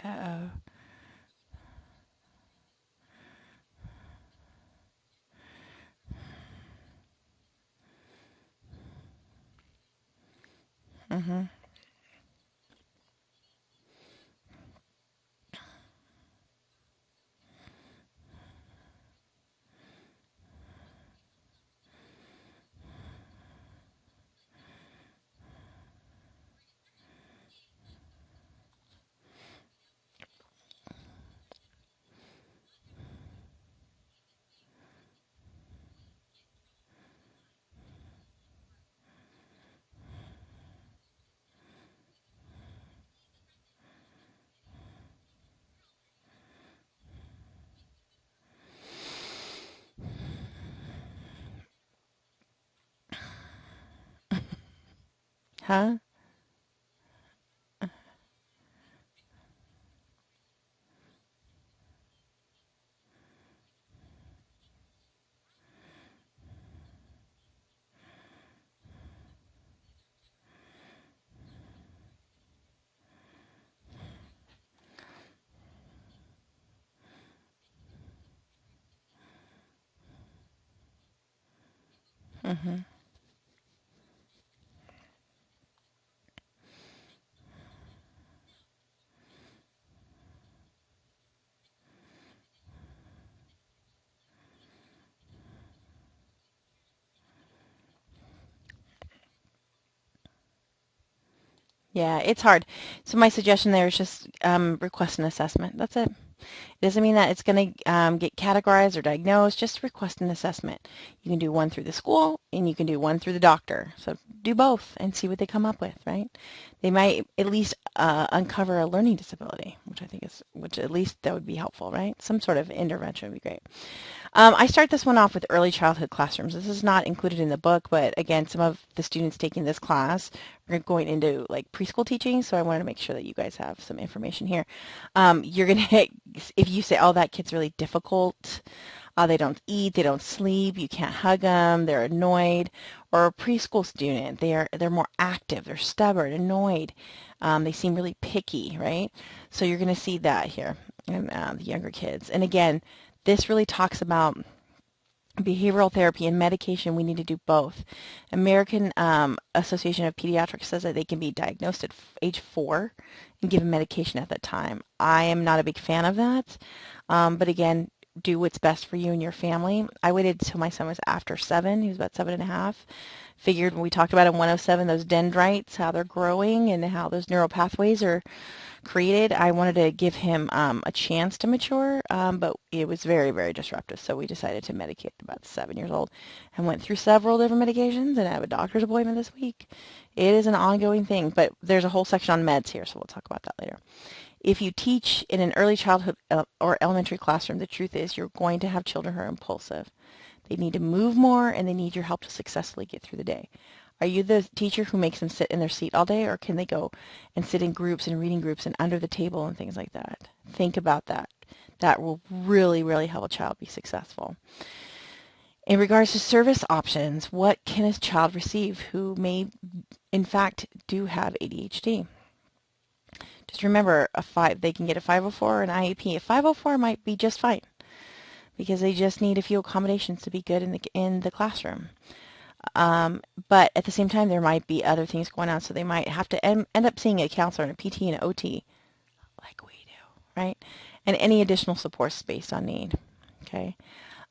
Uh-oh. Mm-hmm. Huh? Mm-hmm. Yeah, it's hard. So my suggestion there is just request an assessment. That's it. It doesn't mean that it's going to get categorized or diagnosed. Just request an assessment. You can do one through the school and you can do one through the doctor. So do both and see what they come up with, right? They might at least uncover a learning disability, which at least that would be helpful, right? Some sort of intervention would be great. I start this one off with early childhood classrooms. This is not included in the book, but again, some of the students taking this class are going into like preschool teaching, so I wanted to make sure that you guys have some information here. You're going to, if you say, oh, that kid's really difficult, they don't eat, they don't sleep, you can't hug them, they're annoyed, or a preschool student, they're more active, they're stubborn, annoyed, they seem really picky, right? So you're going to see that here in the younger kids. And again, this really talks about behavioral therapy and medication. We need to do both. American Association of Pediatrics says that they can be diagnosed at age 4 and given medication at that time. I am not a big fan of that, but again, do what's best for you and your family. I waited until my son was after 7. He was about 7.5. Figured when we talked about in 107, those dendrites, how they're growing and how those neural pathways are created. I wanted to give him a chance to mature, but it was very, very disruptive. So we decided to medicate at about 7 years old and went through several different medications, and I have a doctor's appointment this week. It is an ongoing thing, but there's a whole section on meds here, so we'll talk about that later. If you teach in an early childhood or elementary classroom, the truth is you're going to have children who are impulsive. They need to move more, and they need your help to successfully get through the day. Are you the teacher who makes them sit in their seat all day, or can they go and sit in groups and reading groups and under the table and things like that? Think about that. That will really, really help a child be successful. In regards to service options, what can a child receive who may, in fact, do have ADHD? Just remember, they can get a 504 or an IEP. A 504 might be just fine because they just need a few accommodations to be good in the classroom. But at the same time, there might be other things going on, so they might have to end up seeing a counselor and a PT and an OT, like we do, right? And any additional supports based on need. Okay.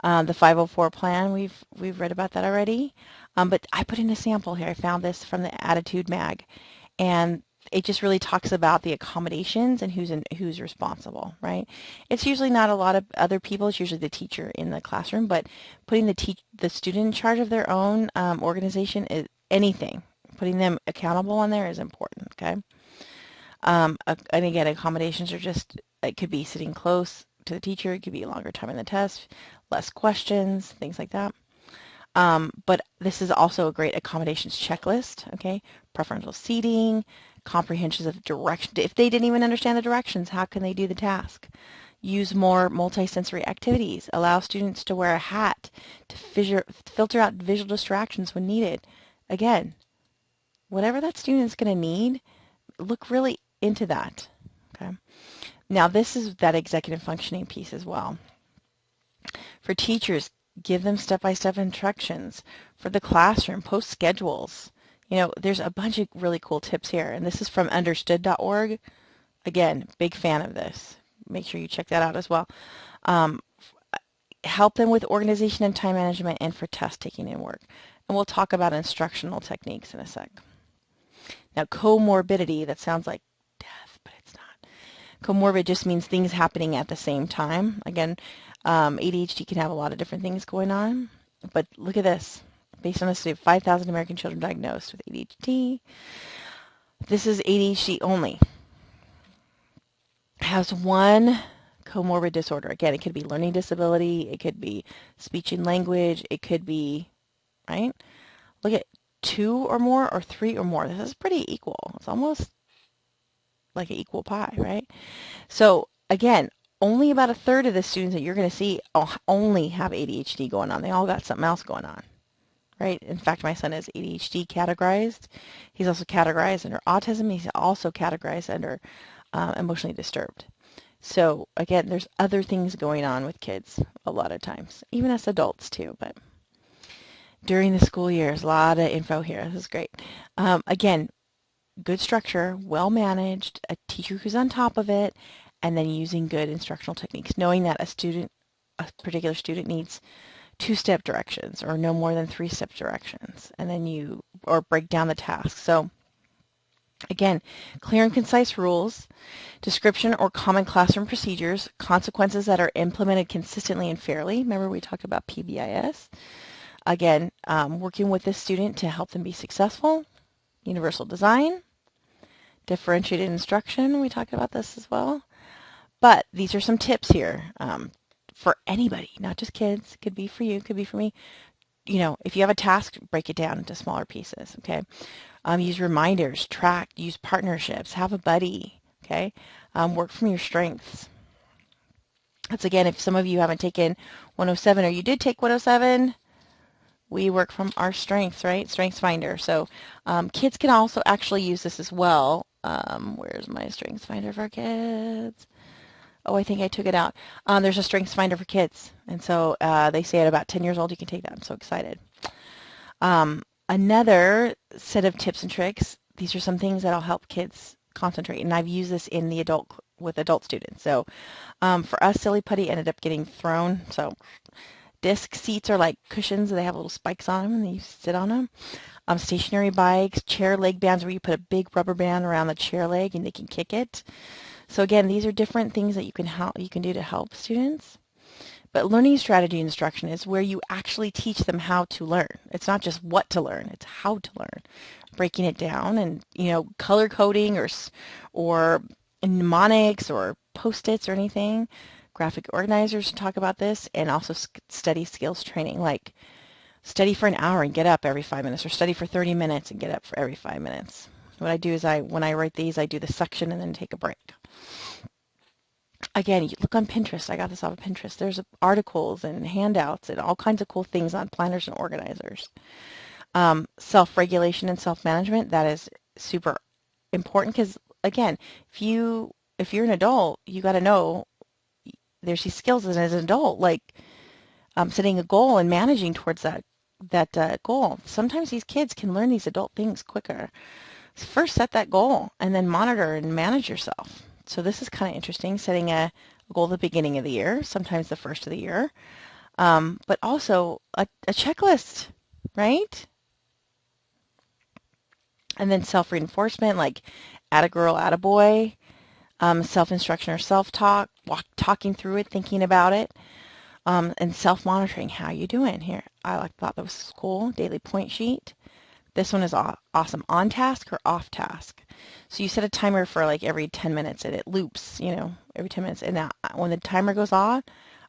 The 504 plan, we've read about that already. But I put in a sample here. I found this from the Attitude Mag, and it just really talks about the accommodations and who's responsible, right? It's usually not a lot of other people. It's usually the teacher in the classroom, but putting the student in charge of their own organization is anything. Putting them accountable on there is important, okay? And again, accommodations are just, it could be sitting close to the teacher. It could be a longer time in the test, less questions, things like that. But this is also a great accommodations checklist, okay? Preferential seating, comprehensions of direction. If they didn't even understand the directions, how can they do the task? Use more multisensory activities. Allow students to wear a hat to filter out visual distractions when needed. Again, whatever that student's going to need, look really into that, okay? Now, this is that executive functioning piece as well. For teachers, give them step-by-step instructions. For the classroom, post schedules. You know, there's a bunch of really cool tips here, and this is from understood.org. Again, big fan of this. Make sure you check that out as well. Help them with organization and time management and for test taking and work. And we'll talk about instructional techniques in a sec. Now, comorbidity, that sounds like death, but it's not. Comorbid just means things happening at the same time. Again, ADHD can have a lot of different things going on, but look at this. Based on a study of 5,000 American children diagnosed with ADHD, this is ADHD only. Has one comorbid disorder. Again, it could be learning disability, it could be speech and language, it could be, right? Look at 2 or more or 3 or more. This is pretty equal. It's almost like an equal pie, right? So again, only about a third of the students that you're going to see only have ADHD going on. They all got something else going on, right? In fact, my son is ADHD categorized. He's also categorized under autism. He's also categorized under emotionally disturbed. So again, there's other things going on with kids a lot of times, even as adults too. But during the school years. A lot of info here. This is great. Again, good structure, well managed, a teacher who's on top of it, and then using good instructional techniques, knowing that a particular student needs two-step directions or no more than three-step directions, and then or break down the task. So again, clear and concise rules, description or common classroom procedures, consequences that are implemented consistently and fairly. Remember we talked about PBIS. Again, working with this student to help them be successful. Universal design, differentiated instruction. We talked about this as well. But these are some tips here for anybody, not just kids. Could be for you, could be for me. You know, if you have a task, break it down into smaller pieces, okay? Use reminders, track, use partnerships, have a buddy, okay? Work from your strengths. That's again, if some of you haven't taken 107 or you did take 107, we work from our strengths, right? Strengths Finder. So kids can also actually use this as well. Where's my Strengths Finder for kids? Oh, I think I took it out. There's a Strengths Finder for kids. And so they say at about 10 years old you can take that. I'm so excited. Another set of tips and tricks. These are some things that'll help kids concentrate. And I've used this in the with adult students. So for us, Silly Putty ended up getting thrown. So disc seats are like cushions. They have little spikes on them and you sit on them. Stationary bikes, chair leg bands where you put a big rubber band around the chair leg and they can kick it. So again, these are different things that you can do to help students. But learning strategy instruction is where you actually teach them how to learn. It's not just what to learn, it's how to learn. Breaking it down and, you know, color coding or mnemonics or post-its or anything. Graphic organizers talk about this, and also study skills training, like study for an hour and get up every 5 minutes, or study for 30 minutes and get up for every 5 minutes. What I do is when I write these, I do the section and then take a break. Again, you look on Pinterest. I got this off of Pinterest. There's articles and handouts and all kinds of cool things on planners and organizers. Self-regulation and self-management, that is super important because, again, if you're an adult, you got to know there's these skills as an adult, like setting a goal and managing towards that goal. Sometimes these kids can learn these adult things quicker. So first set that goal and then monitor and manage yourself. So this is kind of interesting, setting a goal at the beginning of the year, sometimes the first of the year, but also a checklist, right? And then self-reinforcement, like add a girl, add a boy, self-instruction or self-talk, talking through it, thinking about it, and self-monitoring. How you doing here? I thought that was cool. Daily point sheet. This one is awesome. On task or off task. So you set a timer for like every 10 minutes and it loops, you know, every 10 minutes. And now when the timer goes on,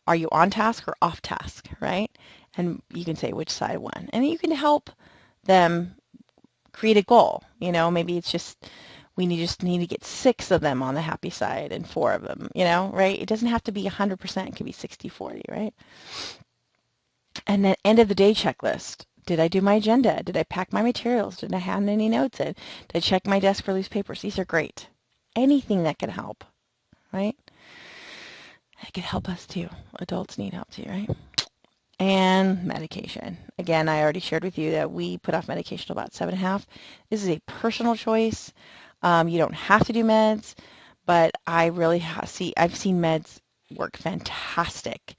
are you on task or off task, right? And you can say which side won. And you can help them create a goal. You know, maybe it's just just need to get 6 of them on the happy side and 4 of them, you know, right? It doesn't have to be 100%. It could be 60-40, right? And then end of the day checklist. Did I do my agenda? Did I pack my materials? Did I hand any notes in? Did I check my desk for loose papers? These are great. Anything that can help, right? It could help us too. Adults need help too, right? And medication. Again, I already shared with you that we put off medication till about 7.5. This is a personal choice. You don't have to do meds, but I really I've seen meds work fantastic,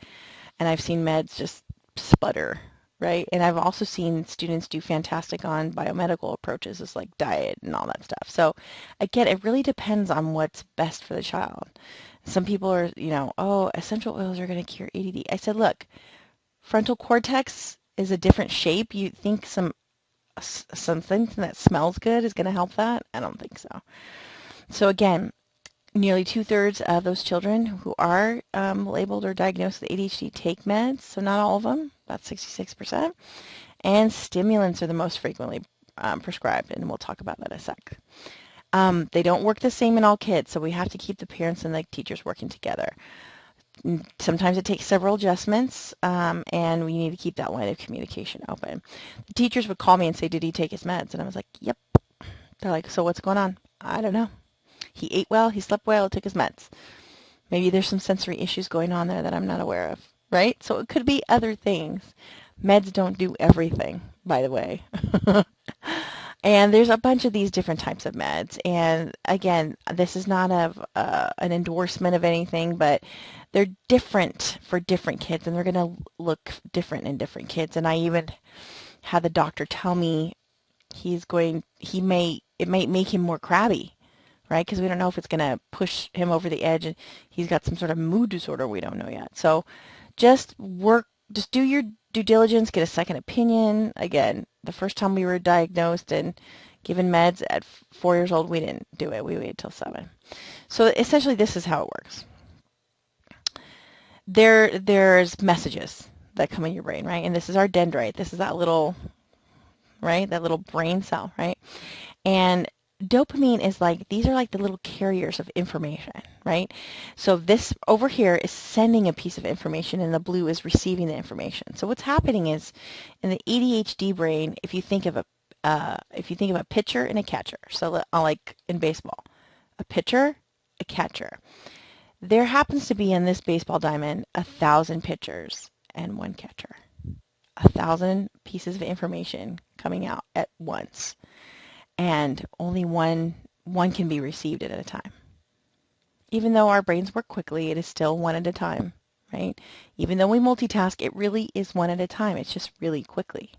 and I've seen meds just sputter, right? And I've also seen students do fantastic on biomedical approaches, as like diet and all that stuff. So again, it really depends on what's best for the child. Some people are, you know, oh, essential oils are going to cure ADD. I said, look, frontal cortex is a different shape. You think something that smells good is going to help that? I don't think so. So again, nearly 2/3 of those children who are labeled or diagnosed with ADHD take meds, so not all of them, about 66%. And stimulants are the most frequently prescribed, and we'll talk about that in a sec. They don't work the same in all kids, so we have to keep the parents and the teachers working together. Sometimes it takes several adjustments, and we need to keep that line of communication open. The teachers would call me and say, did he take his meds? And I was like, yep. They're like, so what's going on? I don't know. He ate well, he slept well, he took his meds. Maybe there's some sensory issues going on there that I'm not aware of, right? So it could be other things. Meds don't do everything, by the way. And there's a bunch of these different types of meds. And again, this is not an endorsement of anything, but they're different for different kids, and they're going to look different in different kids. And I even had the doctor tell me it might make him more crabby, right? Because we don't know if it's going to push him over the edge, and he's got some sort of mood disorder we don't know yet. So just do your due diligence, get a second opinion. Again, the first time we were diagnosed and given meds at 4 years old, we didn't do it. We waited till 7. So essentially, this is how it works. There's messages that come in your brain, right? And this is our dendrite. This is that little, right? That little brain cell, right? And dopamine is like, these are like the little carriers of information, right? So this over here is sending a piece of information, and the blue is receiving the information. So what's happening is in the ADHD brain, if you think of a pitcher and a catcher, so like in baseball, a pitcher, a catcher. There happens to be in this baseball diamond 1,000 pitchers and 1 catcher. 1,000 pieces of information coming out at once, and only one can be received at a time. Even though our brains work quickly, it is still one at a time, right? Even though we multitask, it really is one at a time. It's just really quickly.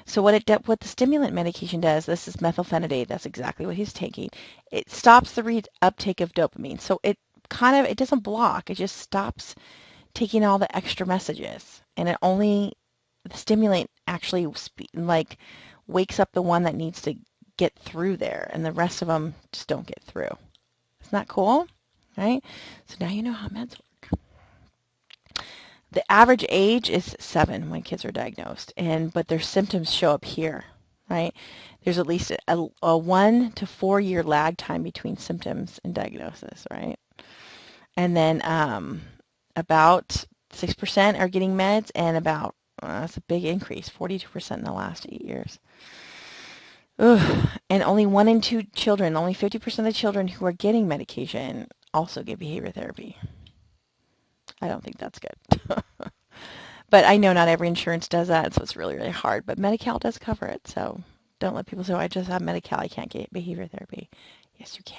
So what the stimulant medication does, this is methylphenidate, that's exactly what he's taking. It stops the reuptake of dopamine. So it doesn't block, it just stops taking all the extra messages. And the stimulant actually wakes up the one that needs to get through there, and the rest of them just don't get through. Isn't that cool? Right? So now you know how meds work. The average age is 7 when kids are diagnosed, but their symptoms show up here, right? There's at least a 1 to 4 year lag time between symptoms and diagnosis, right? And then about 6% are getting meds, and that's a big increase, 42% in the last 8 years. Ugh. And only 1 in 2 children, only 50% of the children who are getting medication also get behavior therapy. I don't think that's good. But I know not every insurance does that, so it's really, really hard. But Medi-Cal does cover it, so don't let people say, oh, I just have Medi-Cal, I can't get behavior therapy. Yes, you can.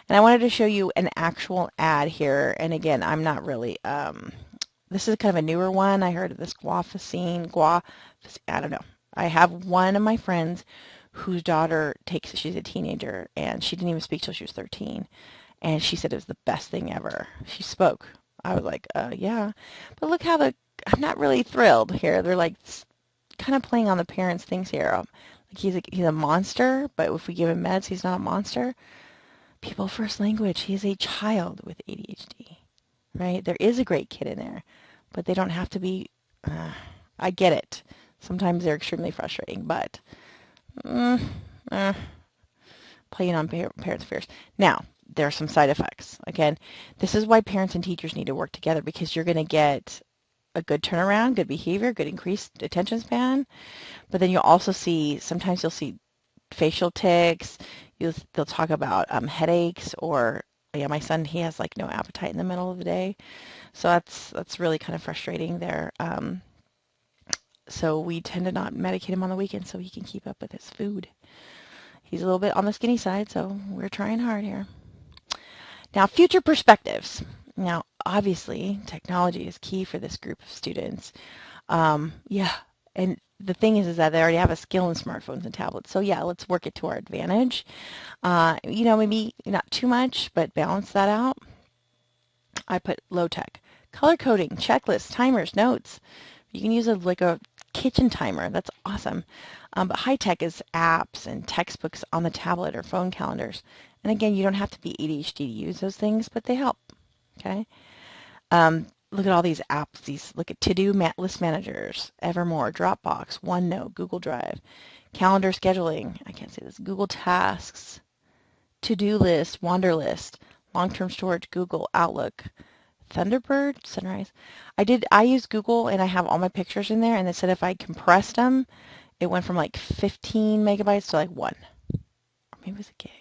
And I wanted to show you an actual ad here. And again, I'm not really, this is kind of a newer one. I heard of this guafacine, I don't know. I have one of my friends whose daughter she's a teenager, and she didn't even speak till she was 13. And she said it was the best thing ever. She spoke. I was like, yeah. But look how I'm not really thrilled here. They're like kind of playing on the parents' things here. Like he's a monster, but if we give him meds, he's not a monster. People first language. He is a child with ADHD, right? There is a great kid in there, but they don't have to be. I get it. Sometimes they're extremely frustrating, but playing on parents' fears. Now, there are some side effects. Again, this is why parents and teachers need to work together, because you're going to get a good turnaround, good behavior, good increased attention span, but then sometimes you'll see facial tics. They'll talk about headaches, or yeah, my son, he has like no appetite in the middle of the day, so that's really kind of frustrating there. So we tend to not medicate him on the weekends so he can keep up with his food. He's a little bit on the skinny side, so we're trying hard here. Now, future perspectives. Now, obviously, technology is key for this group of students. Yeah, and the thing is that they already have a skill in smartphones and tablets. So yeah, let's work it to our advantage. Maybe not too much, but balance that out. I put low tech. Color coding, checklists, timers, notes. You can use like a kitchen timer. That's awesome. But high tech is apps and textbooks on the tablet or phone calendars. And again, you don't have to be ADHD to use those things, but they help. Okay. Look at all these apps. Look at to-do list managers, Evermore, Dropbox, OneNote, Google Drive, calendar scheduling. I can't say this. Google Tasks, to-do list, Wanderlist, long-term storage, Google Outlook, Thunderbird, Sunrise. I used Google, and I have all my pictures in there, and it said if I compressed them, it went from like 15 megabytes to like 1. Or maybe it was a gigs.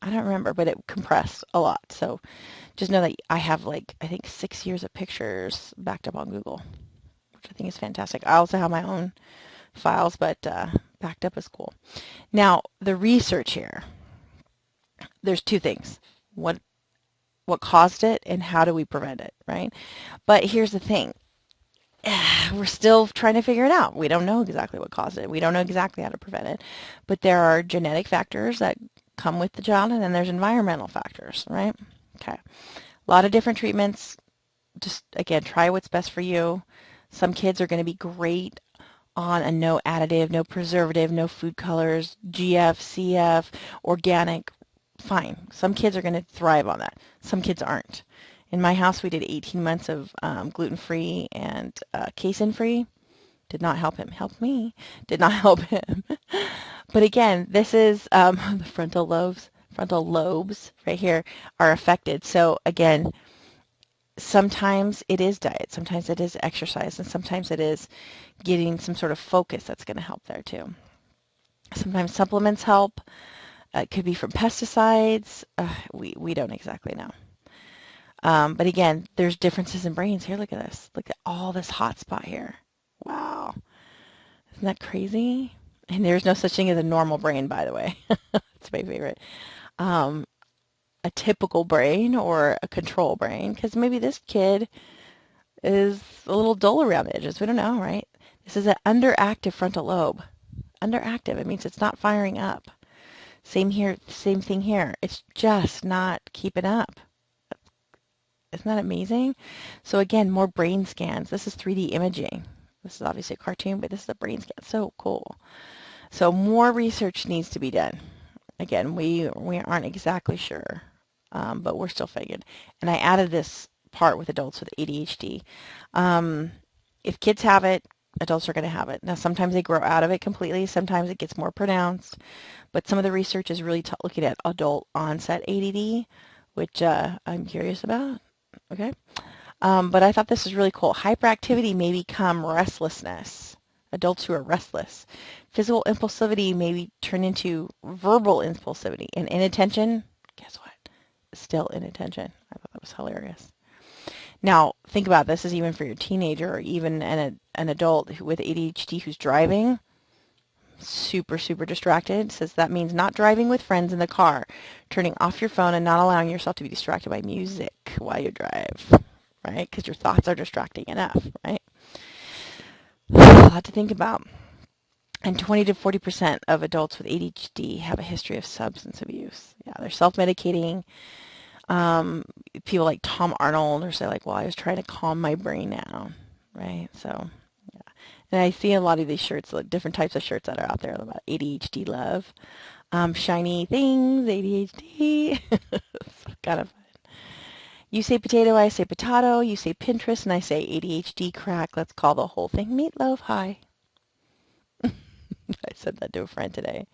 I don't remember, but it compressed a lot. So just know that I have like, I think 6 years of pictures backed up on Google, which I think is fantastic. I also have my own files, but backed up is cool. Now, the research here, there's two things. What caused it and how do we prevent it, right? But here's the thing. We're still trying to figure it out. We don't know exactly what caused it. We don't know exactly how to prevent it. But there are genetic factors that come with the child, and then there's environmental factors, right? Okay. A lot of different treatments. Just, again, try what's best for you. Some kids are going to be great on a no additive, no preservative, no food colors, GF, CF, organic. Fine. Some kids are going to thrive on that. Some kids aren't. In my house, we did 18 months of gluten-free and casein-free. Did not help him. Helped me. Did not help him. But again, this is the frontal lobes right here are affected. So again, sometimes it is diet, sometimes it is exercise, and sometimes it is getting some sort of focus that's going to help there too. Sometimes supplements help. It could be from pesticides. We don't exactly know. But again, there's differences in brains. Here, look at this. Look at all this hot spot here. Wow. Isn't that crazy? And there's no such thing as a normal brain, by the way. It's my favorite. A typical brain or a control brain, because maybe this kid is a little dull around the edges. We don't know, right? This is an underactive frontal lobe. Underactive. It means it's not firing up. Same here, same thing here. It's just not keeping up. Isn't that amazing? So again, more brain scans. This is 3D imaging. This is obviously a cartoon, but this is a brain scan. So cool. So more research needs to be done. Again, we aren't exactly sure, but we're still figuring. And I added this part with adults with ADHD. If kids have it, adults are going to have it. Now, sometimes they grow out of it completely. Sometimes it gets more pronounced. But some of the research is really looking at adult onset ADD, which I'm curious about. Okay. But I thought this was really cool. Hyperactivity may become restlessness. Adults who are restless. Physical impulsivity may turn into verbal impulsivity. And inattention, guess what? Still inattention. I thought that was hilarious. Now, think about this is even for your teenager or even an adult with ADHD who's driving. Super, super distracted. Says that means not driving with friends in the car, turning off your phone and not allowing yourself to be distracted by music while you drive, right? Because your thoughts are distracting enough, right? A lot to think about. And 20 to 40% of adults with ADHD have a history of substance abuse. Yeah, they're self-medicating. People like Tom Arnold or say like, well, I was trying to calm my brain down, right? So, yeah. And I see a lot of these shirts, like different types of shirts that are out there about ADHD love. Shiny things, ADHD. It's kind of fun. You say potato, I say potato. You say Pinterest, and I say ADHD crack. Let's call the whole thing meatloaf. Hi. I said that to a friend today,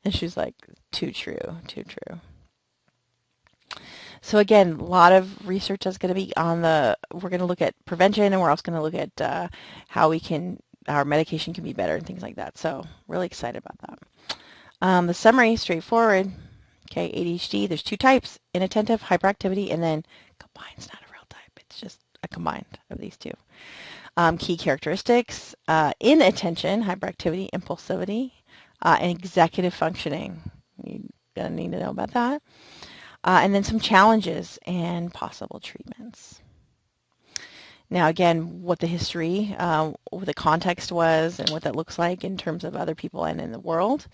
and she's like, too true, too true. So again, a lot of research is going to be on we're going to look at prevention, and we're also going to look at how our medication can be better and things like that. So really excited about that. The summary, straightforward. Okay, ADHD, there's two types, inattentive, hyperactivity, and then combine's not a real type. It's just a combined of these two. Key characteristics, inattention, hyperactivity, impulsivity, and executive functioning. You're going to need to know about that. And then some challenges and possible treatments. Now, again, what the history, what the context was, and what that looks like in terms of other people and in the world.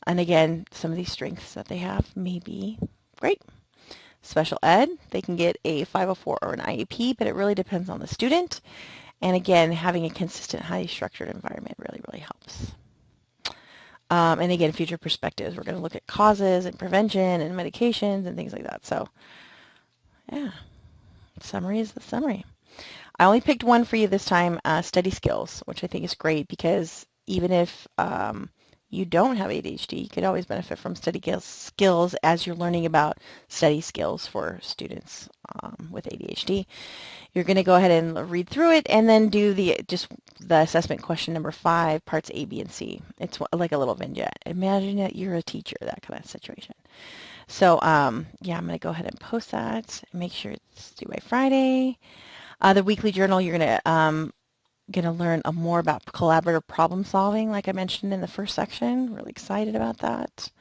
And again, some of these strengths that they have may be great. Special ed, they can get a 504 or an IEP, but it really depends on the student. And again, having a consistent, highly structured environment really, really helps. And again, future perspectives. We're going to look at causes and prevention and medications and things like that. So, yeah, summary is the summary. I only picked one for you this time, study skills, which I think is great because even if you don't have ADHD, you could always benefit from study skills as you're learning about study skills for students with ADHD. You're going to go ahead and read through it and then do the assessment question number 5, parts A, B, and C. It's like a little vignette. Imagine that you're a teacher, that kind of situation. So, yeah, I'm going to go ahead and post that. Make sure it's due by Friday. The weekly journal, you're going to going to learn more about collaborative problem solving, like I mentioned in the first section. Really excited about that.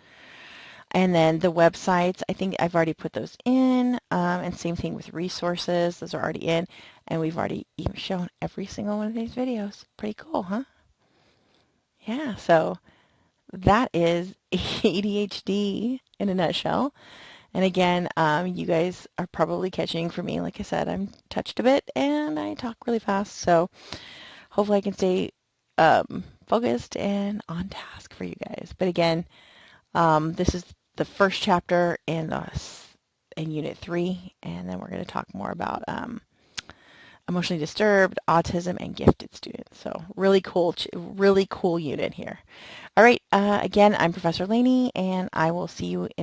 And then the websites, I think I've already put those in, and same thing with resources. Those are already in, and we've already even shown every single one of these videos. Pretty cool, huh? Yeah, so that is ADHD in a nutshell. And again, you guys are probably catching for me, like I said, I'm touched a bit and I talk really fast, so hopefully I can stay focused and on task for you guys. But again, this is the first chapter in Unit 3, and then we're going to talk more about emotionally disturbed, autism, and gifted students. So really cool unit here. All right, again, I'm Professor Laney, and I will see you in